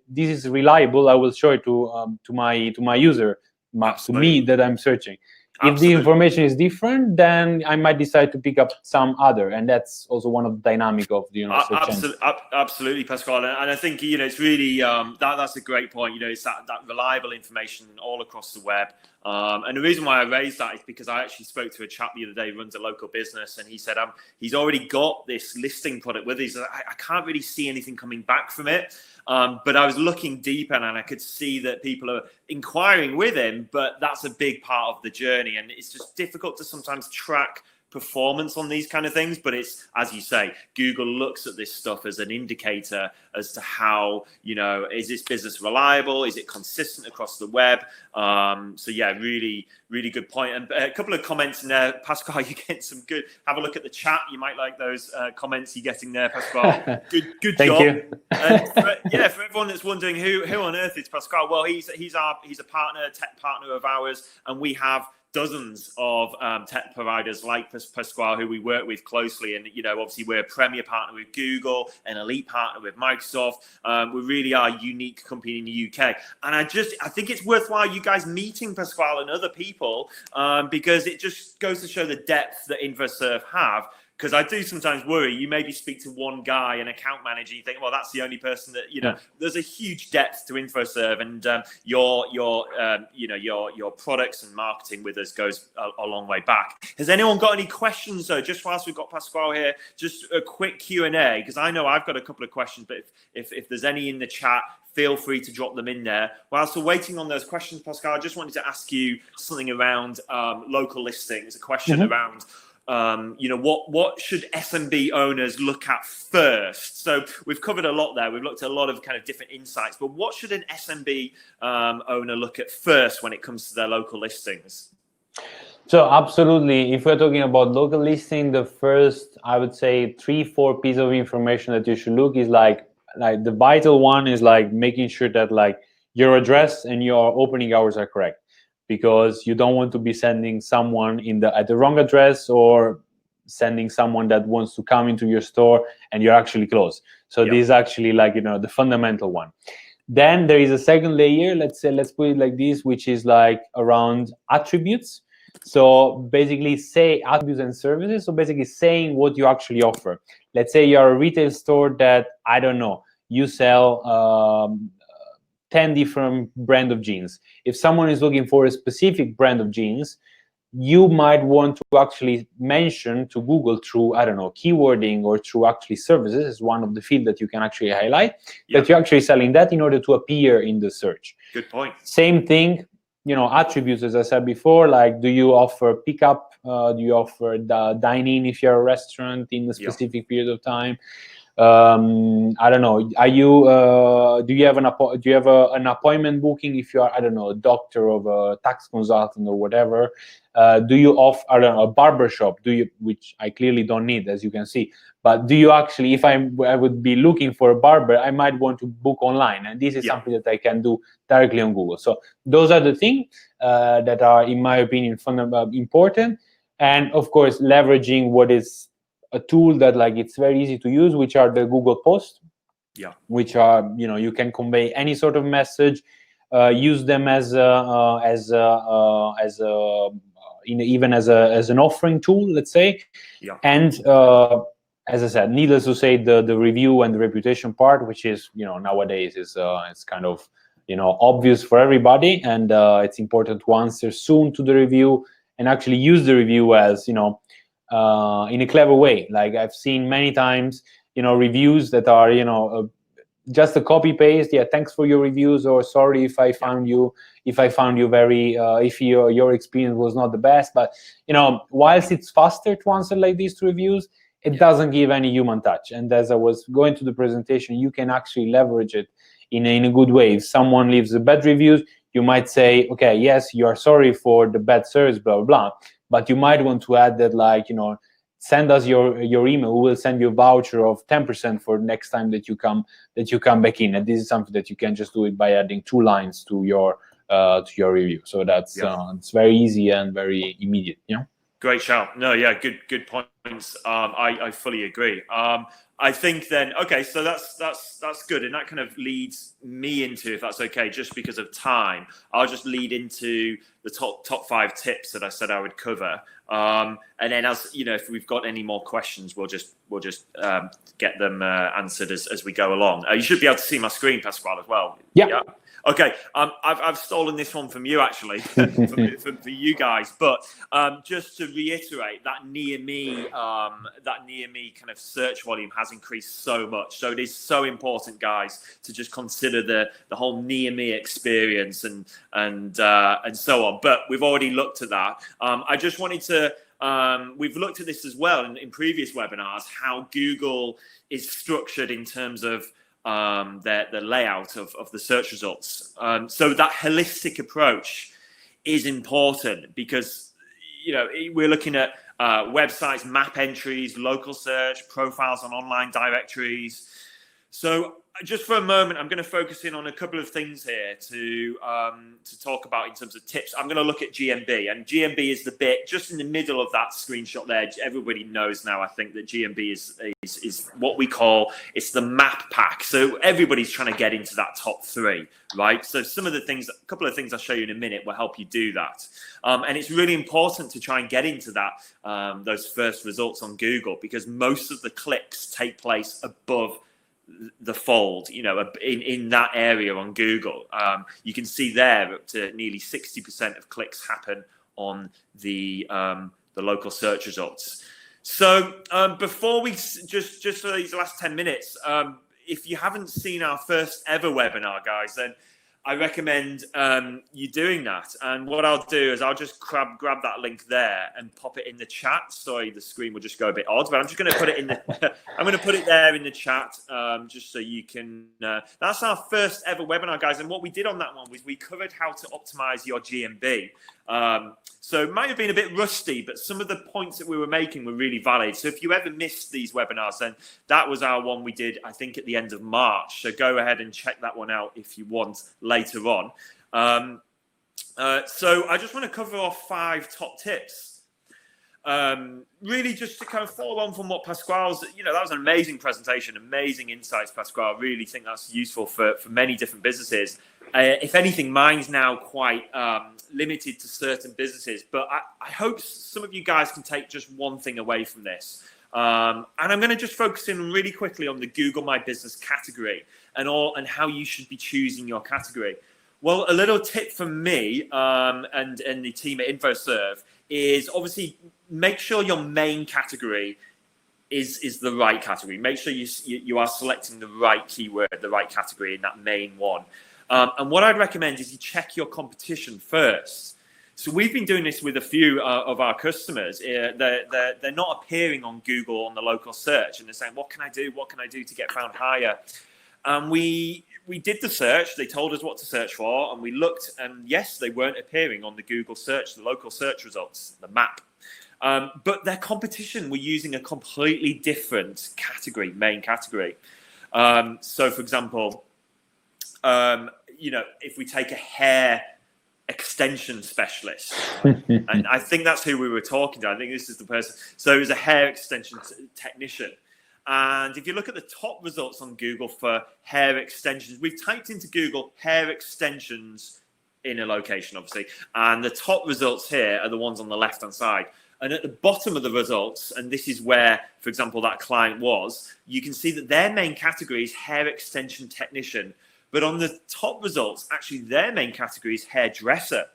this is reliable. I will show it to my user, to me that I'm searching. If the information is different, then I might decide to pick up some other, and that's also one of the dynamic of the search engine. Absolutely, Pasquale, and I think it's really that's a great point. It's that reliable information all across the web. And the reason why I raised that is because I actually spoke to a chap the other day who runs a local business, and he said he's already got this listing product with us. I can't really see anything coming back from it. But I was looking deeper, and I could see that people are inquiring with him, but that's a big part of the journey. And it's just difficult to sometimes track performance on these kind of things. But it's, as you say, Google looks at this stuff as an indicator as to how, is this business reliable? Is it consistent across the web? So yeah, really, really good point. And a couple of comments in there, Pasquale, you're getting some good. Have a look at the chat. You might like those comments you're getting there, Pasquale. Good Thank job. you. For everyone that's wondering who on earth is Pasquale, well, he's a partner, tech partner of ours, and we have dozens of tech providers like Pasquale, who we work with closely. And, obviously we're a premier partner with Google, an elite partner with Microsoft. We really are a unique company in the UK. And I think it's worthwhile you guys meeting Pasquale and other people because it just goes to show the depth that InfoServe have. Because I do sometimes worry, you maybe speak to one guy, an account manager, you think, well, that's the only person that, there's a huge depth to InfoServe, and your products and marketing with us goes a long way back. Has anyone got any questions, though? Just whilst we've got Pasquale here, just a quick Q&A, because I know I've got a couple of questions, but if there's any in the chat, feel free to drop them in there. Whilst we're waiting on those questions, Pasquale, I just wanted to ask you something around local listings, a question around what should SMB owners look at first? So we've covered a lot there. We've looked at a lot of kind of different insights, but what should an SMB owner look at first when it comes to their local listings? So absolutely, if we're talking about local listing, the first, I would say 3-4 pieces of information that you should look is like the vital one is like making sure that like your address and your opening hours are correct. Because you don't want to be sending someone at the wrong address or sending someone that wants to come into your store and you're actually closed. So this is actually like, the fundamental one. Then there is a second layer, let's put it like this, which is like around attributes. So basically say attributes and services. So basically saying what you actually offer. Let's say you're a retail store that, I don't know, you sell 10 different brand of jeans. If someone is looking for a specific brand of jeans, you might want to actually mention to Google through, I don't know, keywording or through actually services is one of the fields that you can actually highlight, that you're actually selling that in order to appear in the search. Good point. Same thing, attributes, as I said before, like do you offer pickup? Do you offer the dine-in if you're a restaurant in a specific period of time? I don't know. Are you? Do you have an appointment booking if you are, I don't know, a doctor or a tax consultant or whatever? Do you offer, I don't know, a barber shop? Which I clearly don't need, as you can see. But do you actually? If I would be looking for a barber, I might want to book online, and this is something that I can do directly on Google. So those are the things that are, in my opinion, important. And of course, leveraging what is a tool that like it's very easy to use, which are the Google Posts, which are you can convey any sort of message, use them even as an offering tool, let's say, and as I said, needless to say, the review and the reputation part, which is nowadays is it's kind of obvious for everybody, and it's important to answer soon to the review and actually use the review as in a clever way. Like I've seen many times, reviews that are, just a copy paste. Yeah, thanks for your reviews, or sorry if I found you very, if your experience was not the best. But whilst it's faster to answer like these to reviews, it doesn't give any human touch. And as I was going to the presentation, you can actually leverage it in a good way. If someone leaves a bad reviews, you might say, okay, yes, you are sorry for the bad service, blah blah blah. But you might want to add that, like, send us your email. We will send you a voucher of 10% for next time that you come back in. And this is something that you can just do it by adding 2 lines to your review. So that's it's very easy and very immediate. Great shout. No, good points. I fully agree. I think then, okay, so that's good, and that kind of leads me into, if that's okay, just because of time, I'll just lead into the top 5 tips that I said I would cover, and then as if we've got any more questions, we'll just get them answered as we go along. You should be able to see my screen, Pasquale, as well. Yeah. Okay, I've stolen this one from you, actually, for you guys. But just to reiterate, that near me kind of search volume has increased so much. So it is so important, guys, to just consider the whole near me experience and so on. But we've already looked at that. I just wanted to. We've looked at this as well in previous webinars, how Google is structured in terms of the layout of the search results. So that holistic approach is important because, we're looking at websites, map entries, local search, profiles on online directories. So just for a moment, I'm going to focus in on a couple of things here to talk about in terms of tips. I'm going to look at GMB, and GMB is the bit just in the middle of that screenshot there. Everybody knows now, I think, that GMB is what we call, it's the map pack. So everybody's trying to get into that top 3, right? So a couple of things I'll show you in a minute will help you do that. And it's really important to try and get into that those first results on Google, because most of the clicks take place above the fold, in that area on Google. You can see there up to nearly 60% of clicks happen on the local search results. So before we just for these last 10 minutes, if you haven't seen our first ever webinar, guys, then I recommend you doing that. And what I'll do is I'll just grab that link there and pop it in the chat. Sorry, the screen will just go a bit odd, but I'm just going to put it in I'm going to put it there in the chat, just so you can. That's our first ever webinar, guys. And what we did on that one was we covered how to optimize your GMB. So it might have been a bit rusty, but some of the points that we were making were really valid. So if you ever missed these webinars, then that was our one we did, I think, at the end of March. So go ahead and check that one out if you want later on. So I just want to cover off 5 top tips. Really just to kind of follow on from what Pasquale's, that was an amazing presentation, amazing insights, Pasquale. I really think that's useful for many different businesses. If anything, mine's now quite limited to certain businesses, but I hope some of you guys can take just one thing away from this. And I'm going to just focus in really quickly on the Google My Business category and how you should be choosing your category. Well, a little tip from me and the team at InfoServe is obviously make sure your main category is the right category. Make sure you are selecting the right keyword, the right category in that main one. And what I'd recommend is you check your competition first. So we've been doing this with a few of our customers. They're not appearing on Google on the local search, and they're saying, "What can I do? What can I do to get found higher?" And we did the search. They told us what to search for, and we looked, and yes, they weren't appearing on the Google search, the local search results, the map. But their competition were using a completely different category, main category. So, for example, if we take a hair extension specialist, and I think that's who we were talking to. I think this is the person. So it was a hair extension technician. And if you look at the top results on Google for hair extensions, we've typed into Google hair extensions in a location, obviously. And the top results here are the ones on the left-hand side. And at the bottom of the results, and this is where, for example, that client was, you can see that their main category is hair extension technician. But on the top results, actually, their main category is hairdresser.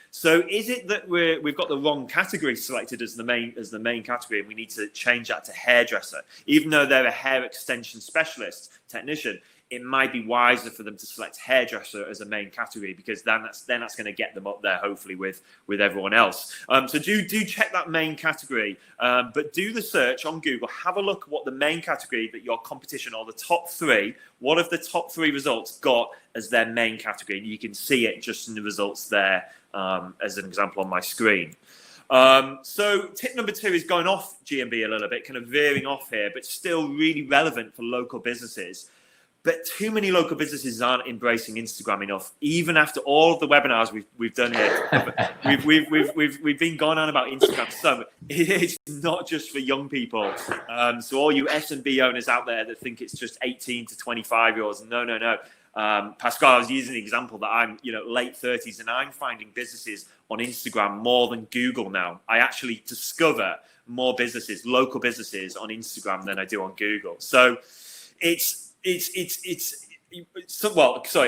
So is it that we've got the wrong category selected as the main category, and we need to change that to hairdresser? Even though they're a hair extension specialist technician, it might be wiser for them to select hairdresser as a main category, because then that's going to get them up there, hopefully, with everyone else. So do check that main category, but do the search on Google. Have a look at what the main category that your competition, or the top 3, what have the top 3 results got as their main category? And you can see it just in the results there, as an example on my screen. So tip number 2 is going off GMB a little bit, kind of veering off here, but still really relevant for local businesses. But too many local businesses aren't embracing Instagram enough, even after all of the webinars we've done here. We've been going on about Instagram. So it's not just for young people. So all you S&B owners out there that think it's just 18 to 25-year-olds, no. Pascal, I was using the example that I'm, late 30s, and I'm finding businesses on Instagram more than Google now. I actually discover more businesses, local businesses, on Instagram than I do on Google. So a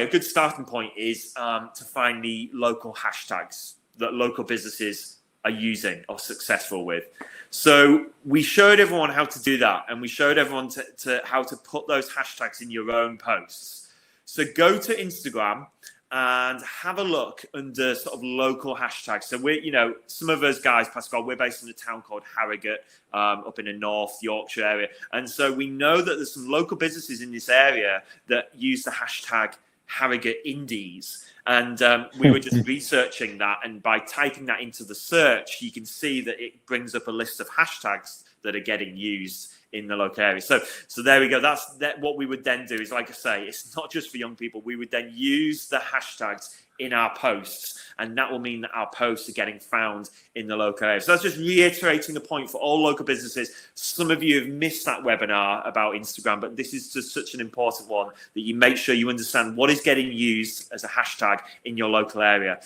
good starting point is to find the local hashtags that local businesses are using or successful with. So we showed everyone how to do that, and we showed everyone to how to put those hashtags in your own posts. So go to Instagram and have a look under sort of local hashtags. So we're, some of us guys, Pascal, we're based in a town called Harrogate, up in the North Yorkshire area. And so we know that there's some local businesses in this area that use the hashtag Harrogate Indies. And we were just researching that. And by typing that into the search, you can see that it brings up a list of hashtags that are getting used in the local area. So there we go. That's what we would then do is, like I say, it's not just for young people. We would then use the hashtags in our posts, and that will mean that our posts are getting found in the local area. So that's just reiterating the point for all local businesses. Some of you have missed that webinar about Instagram, but this is just such an important one that you make sure you understand what is getting used as a hashtag in your local area.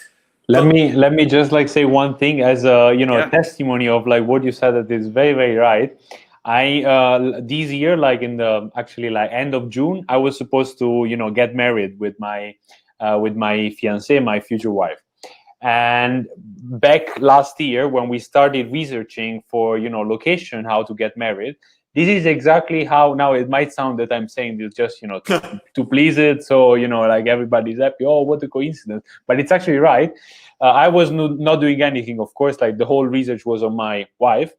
Let me just like say one thing as a a testimony of like what you said, that is very, very right. I this year, like in the actually like end of June, I was supposed to get married with my fiancée, my future wife. And back last year when we started researching for location, how to get married, this is exactly how. Now it might sound that I'm saying this just to please it, so like everybody's happy. Oh, what a coincidence! But it's actually right. I was not doing anything, of course. Like the whole research was on my wife,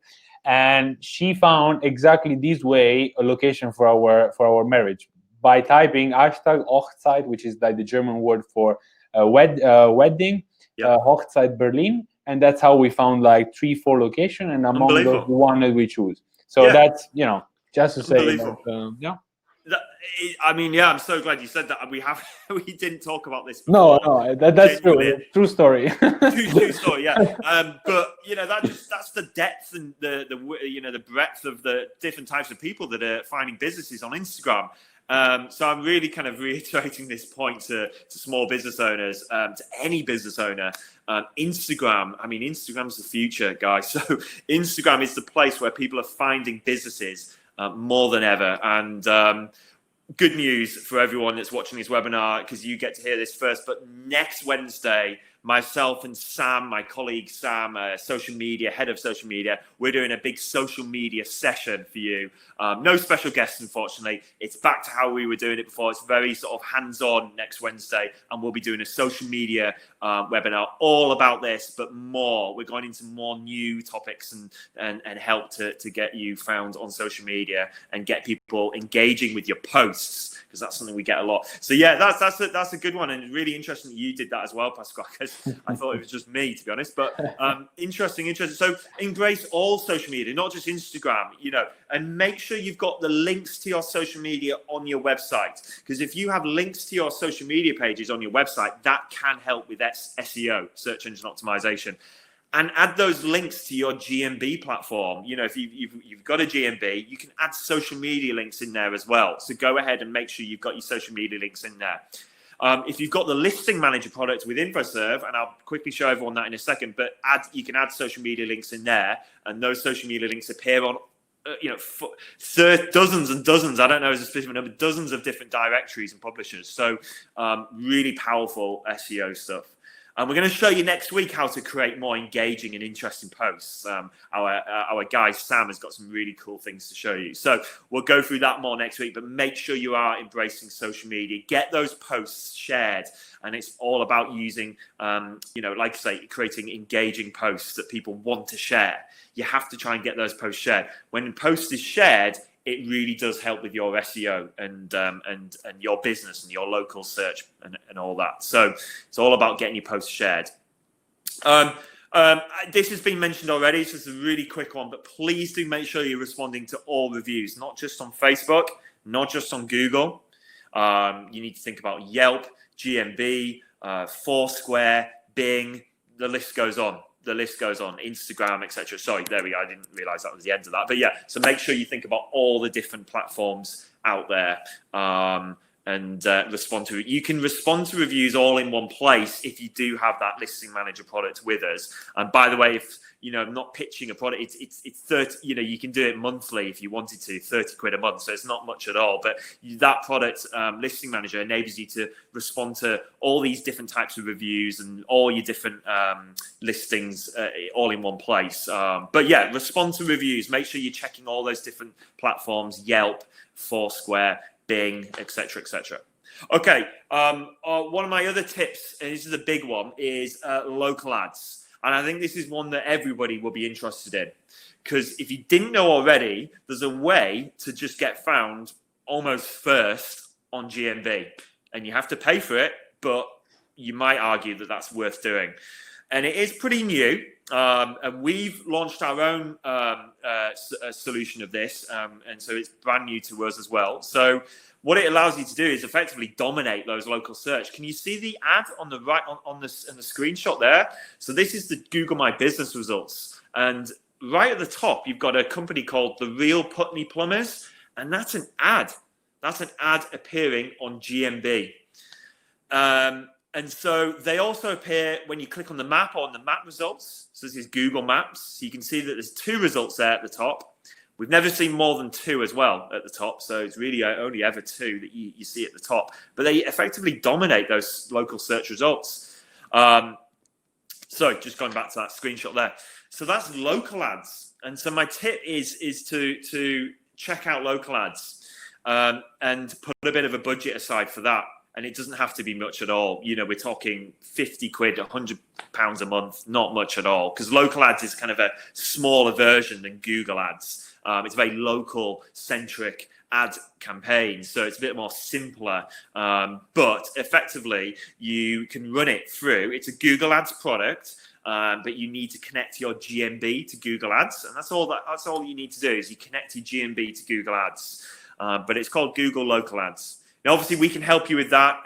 and she found exactly this way a location for our marriage by typing hashtag Hochzeit, which is like the German word for wedding. Hochzeit Berlin, and that's how we found like 3-4 locations, and among those, the one that we choose. So that's just to say that, I mean, I'm so glad you said that. We didn't talk about this before. No, that's true story. true story, but that's the depth and the breadth of the different types of people that are finding businesses on Instagram. So I'm really kind of reiterating this point to small business owners, to any business owner. Instagram, I mean, Instagram's the future, guys. So Instagram is the place where people are finding businesses more than ever. And good news for everyone that's watching this webinar, because you get to hear this first. But next Wednesday, myself and Sam, my colleague Sam, social media, head of social media, we're doing a big social media session for you. No special guests, unfortunately. It's back to how we were doing it before. It's very sort of hands-on next Wednesday, and we'll be doing a social media webinar all about this, but more. We're going into more new topics and help to get you found on social media and get people engaging with your posts, because that's something we get a lot. So that's a good one, and really interesting that you did that as well, Pasquale, because I thought it was just me, to be honest. But interesting. So embrace all social media, not just Instagram, and make sure you've got the links to your social media on your website. Because if you have links to your social media pages on your website, that can help with SEO, search engine optimization. And add those links to your GMB platform. If you've got a GMB, you can add social media links in there as well. So go ahead and make sure you've got your social media links in there. If you've got the listing manager product with InfoServe, and I'll quickly show everyone that in a second, but you can add social media links in there, and those social media links appear on dozens and dozens, I don't know as a specific number, dozens of different directories and publishers. So really powerful SEO stuff. And we're going to show you next week how to create more engaging and interesting posts. Our guy Sam has got some really cool things to show you. So we'll go through that more next week, but make sure you are embracing social media. Get those posts shared. And it's all about using, like I say, creating engaging posts that people want to share. You have to try and get those posts shared. When a post is shared, it really does help with your SEO and your business and your local search and all that. So it's all about getting your posts shared. This has been mentioned already, so it's a really quick one, but please do make sure you're responding to all reviews, not just on Facebook, not just on Google. You need to think about Yelp, GMB, Foursquare, Bing, the list goes on. Instagram, etc. Sorry, there we go. I didn't realize that was the end of that. But so make sure you think about all the different platforms out there and respond to it. You can respond to reviews all in one place if you do have that listing manager product with us. And by the way, if I'm not pitching a product, it's 30, you can do it monthly if you wanted to, 30 quid a month. So it's not much at all. But that product, listing manager, enables you to respond to all these different types of reviews and all your different listings all in one place. Respond to reviews. Make sure you're checking all those different platforms, Yelp, Foursquare, Bing, etc., etc. Okay, one of my other tips, and this is a big one, is local ads. And I think this is one that everybody will be interested in, because if you didn't know already, there's a way to just get found almost first on GMB, and you have to pay for it, but you might argue that that's worth doing. and it is pretty new. And we've launched our own solution of this, and so it's brand new to us as well. So what it allows you to do is effectively dominate those local search. Can you see the ad on the right on the screenshot there? So this is the Google My Business results, and right at the top you've got a company called The Real Putney Plumbers, and that's an ad. That's an ad appearing on GMB. And so they also appear when you click on the map or on the map results. So this is Google Maps. So you can see that there's 2 results there at the top. We've never seen more than 2 as well at the top. So it's really only ever 2 that you see at the top. But they effectively dominate those local search results. So just going back to that screenshot there. So that's local ads. And so my tip is to check out local ads and put a bit of a budget aside for that. And it doesn't have to be much at all. You know, we're talking 50 quid, £100 a month, not much at all. Because local ads is kind of a smaller version than Google ads. It's a very local centric ad campaign. So it's a bit more simpler. But effectively, you can run it through. It's a Google ads product. But you need to connect your GMB to Google ads. And that's all you need to do is you connect your GMB to Google ads. But it's called Google Local Ads. Now, obviously, we can help you with that.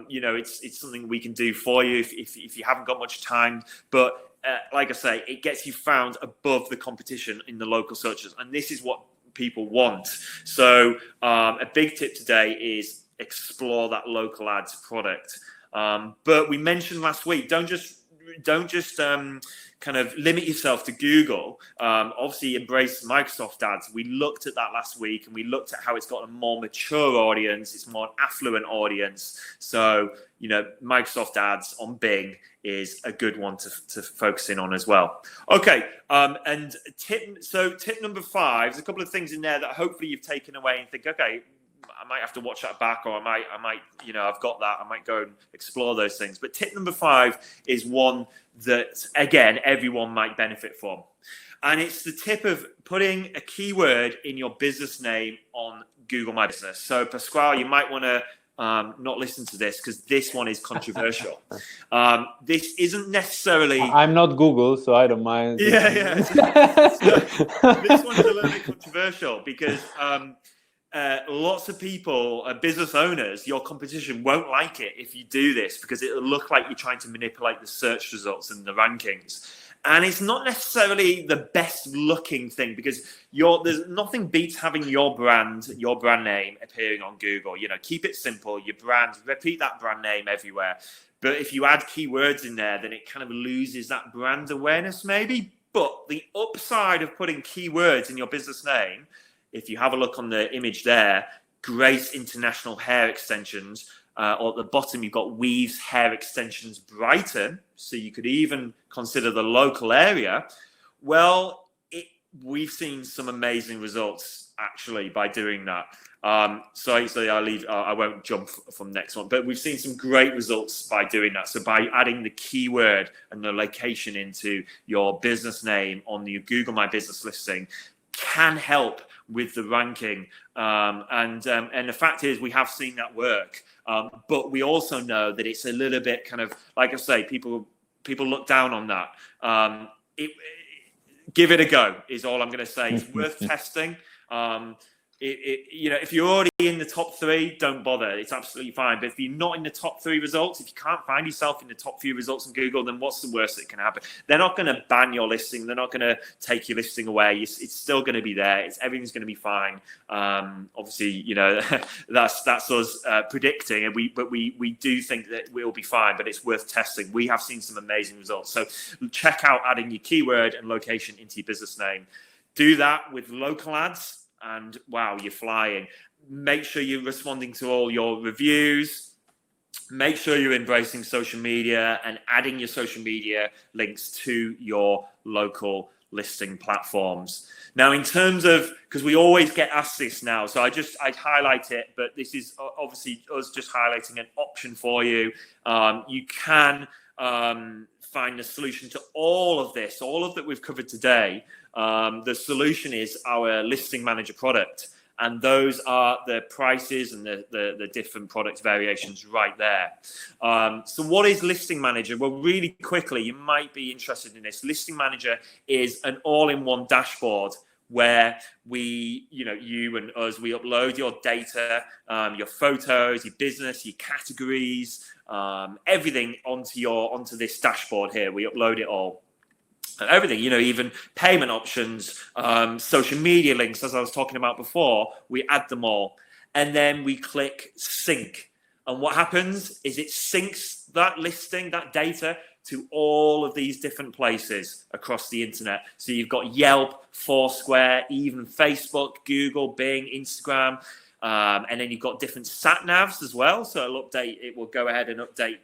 You know, it's something we can do for you if you haven't got much time. But like I say, it gets you found above the competition in the local searches. And this is what people want. So a big tip today is explore that local ads product. But we mentioned last week, don't just kind of limit yourself to Google. Obviously, embrace Microsoft ads. We looked at that last week, and we looked at how it's got a more mature audience. It's more an affluent audience. So, you know, Microsoft ads on Bing is a good one to focus in on as well. Okay, and tip number 5. There's a couple of things in there that hopefully you've taken away and think, okay, I might have to watch that back, or I might, you know, I've got that. I might go and explore those things. But tip number 5 is one that, again, everyone might benefit from. And it's the tip of putting a keyword in your business name on Google My Business. So, Pasquale, you might want to not listen to this because this one is controversial. This isn't necessarily... I'm not Google, so I don't mind. Yeah. So, this one's a little bit controversial because... lots of people, business owners, your competition won't like it if you do this because it'll look like you're trying to manipulate the search results and the rankings. And it's not necessarily the best looking thing because there's nothing beats having your brand name appearing on Google. You know, keep it simple, your brand, repeat that brand name everywhere. But if you add keywords in there, then it kind of loses that brand awareness maybe. But the upside of putting keywords in your business name, if you have a look on the image there, Grace International Hair Extensions, or at the bottom you've got Weaves Hair Extensions Brighton, so you could even consider the local area. Well, we've seen some amazing results actually by doing that. So I won't jump from next one, but we've seen some great results by doing that. So by adding the keyword and the location into your business name on the Google My Business listing can help with the ranking, and the fact is we have seen that work, but we also know that it's a little bit kind of, like I say, people look down on that. Give it a go is all I'm going to say. It's worth testing. You know, if you're already in the top 3, don't bother. It's absolutely fine. But if you're not in the top 3 results, if you can't find yourself in the top few results on Google, then what's the worst that can happen? They're not going to ban your listing. They're not going to take your listing away. It's still going to be there. Everything's going to be fine. Obviously, you know, that's us predicting, but we do think that we'll be fine. But it's worth testing. We have seen some amazing results. So check out adding your keyword and location into your business name. Do that with local ads. And wow, you're flying. Make sure you're responding to all your reviews. Make sure you're embracing social media and adding your social media links to your local listing platforms. Now, in terms of, because we always get asked this now, so I'd highlight it, but this is obviously us just highlighting an option for you. You can find the solution to all of this, all of that we've covered today. The solution is our listing manager product. And those are the prices and the different product variations right there. So what is Listing Manager? Well, really quickly, you might be interested in this. Listing Manager is an all-in-one dashboard where you and us, we upload your data, your photos, your business, your categories, everything onto this dashboard here. We upload it all. Everything, even payment options, social media links, as I was talking about before, we add them all. And then we click sync. And what happens is it syncs that listing, that data, to all of these different places across the internet. So you've got Yelp, Foursquare, even Facebook, Google, Bing, Instagram. And then you've got different sat navs as well. So it will go ahead and update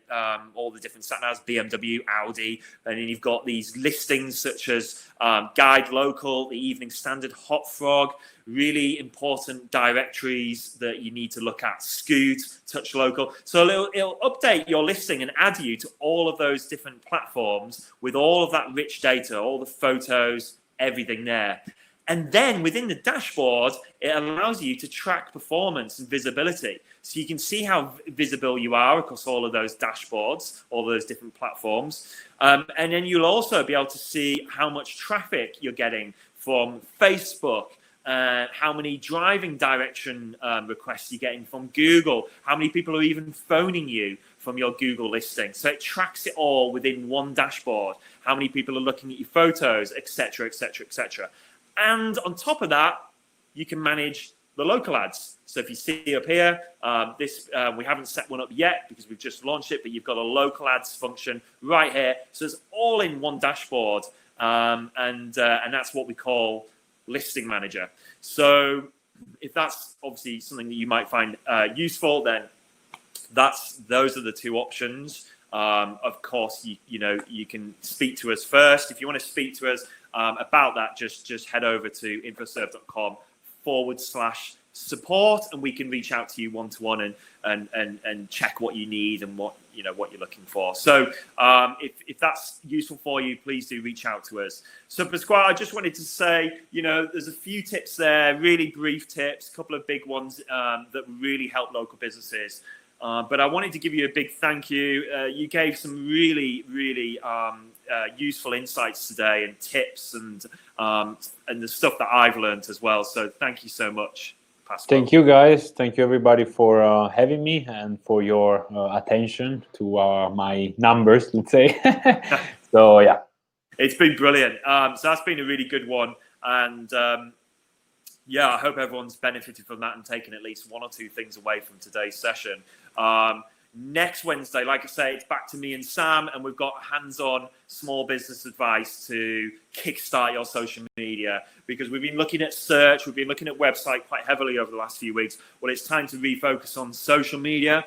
all the different sat navs, BMW, Audi. And then you've got these listings such as Guide Local, the Evening Standard, Hot Frog, really important directories that you need to look at, Scoot, Touch Local. So it'll update your listing and add you to all of those different platforms with all of that rich data, all the photos, everything there. And then within the dashboard, it allows you to track performance and visibility. So you can see how visible you are across all of those dashboards, all those different platforms. And then you'll also be able to see how much traffic you're getting from Facebook, how many driving direction requests you're getting from Google, how many people are even phoning you from your Google listing. So it tracks it all within one dashboard, how many people are looking at your photos, etc., etc., etc. And on top of that, you can manage the local ads. So if you see up here, we haven't set one up yet because we've just launched it, but you've got a local ads function right here. So it's all in one dashboard, and that's what we call Listing Manager. So if that's obviously something that you might find useful, then those are the two options. Of course, you can speak to us first. If you want to speak to us about that, just head over to infoserve.com/support, and we can reach out to you one-to-one and check what you need and what you're looking for. So if that's useful for you, please do reach out to us. So Pasquale, I just wanted to say, there's a few tips there, really brief tips, a couple of big ones that really help local businesses. But I wanted to give you a big thank you. You gave some really, really useful insights today and tips and the stuff that I've learned as well. So thank you so much, Pasquale. Thank you, guys. Thank you, everybody, for having me and for your attention to my numbers, let's say. So, yeah. It's been brilliant. So that's been a really good one. And I hope everyone's benefited from that and taken at least one or two things away from today's session. Next Wednesday, like I say, it's back to me and Sam, and we've got hands-on small business advice to kickstart your social media, because we've been looking at search, we've been looking at website quite heavily over the last few weeks. Well, it's time to refocus on social media.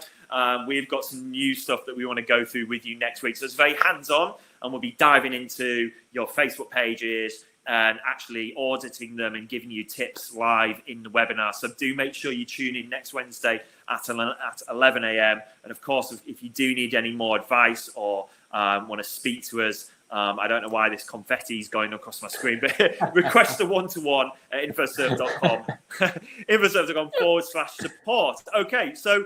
We've got some new stuff that we want to go through with you next week. So it's very hands-on, and we'll be diving into your Facebook pages and actually auditing them and giving you tips live in the webinar. So do make sure you tune in next Wednesday at 11 a.m. And of course, if you do need any more advice or want to speak to us, I don't know why this confetti is going across my screen, but request a one-to-one at infoserve.com, infoserve.com/support. Okay, so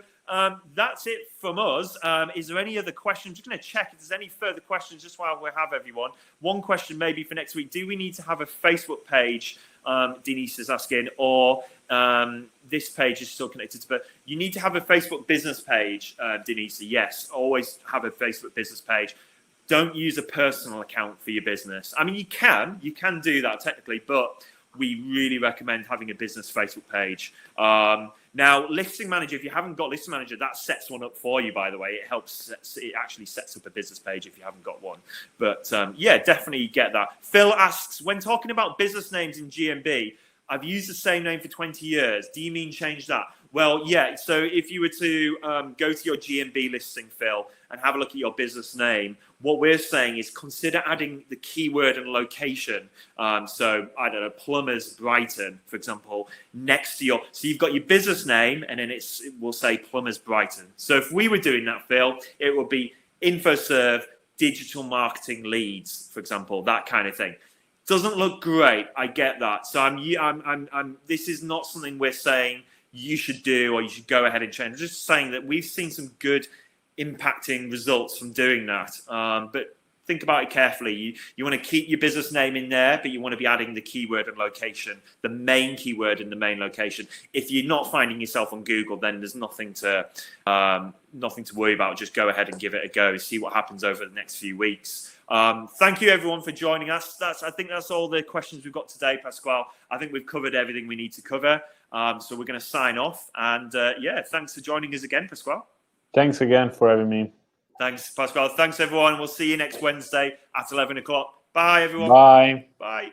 that's it from us. Is there any other questions? I'm just going to check if there's any further questions just while we have everyone. One question maybe for next week. Do we need to have a Facebook page, Denise is asking, or this page is still connected to, but you need to have a Facebook business page, Denise. Yes, always have a Facebook business page. Don't use a personal account for your business. I mean, you can do that technically, but we really recommend having a business Facebook page. Now, Listing Manager, if you haven't got Listing Manager, that sets one up for you, by the way. It actually sets up a business page if you haven't got one. But definitely get that. Phil asks, when talking about business names in GMB, I've used the same name for 20 years. Do you mean change that? Well, yeah. So if you were to go to your GMB listing, Phil, and have a look at your business name, what we're saying is consider adding the keyword and location. So I don't know, Plumbers Brighton, for example, next to so you've got your business name, and then it will say Plumbers Brighton. So if we were doing that, Phil, it would be InfoServe Digital Marketing Leads, for example, that kind of thing. Doesn't look great. I get that. So I'm this is not something we're saying you should do or you should go ahead and change. I'm just saying that we've seen some good impacting results from doing that. But think about it carefully. You want to keep your business name in there, but you want to be adding the keyword and location, the main keyword and the main location. If you're not finding yourself on Google, then there's nothing to worry about. Just go ahead and give it a go. See what happens over the next few weeks. Thank you everyone for joining us. I think that's all the questions we've got today, Pasquale. I think we've covered everything we need to cover. So we're going to sign off. And thanks for joining us again, Pasquale. Thanks again for having me. Thanks, Pasquale. Thanks, everyone. We'll see you next Wednesday at 11 o'clock. Bye, everyone. Bye. Bye.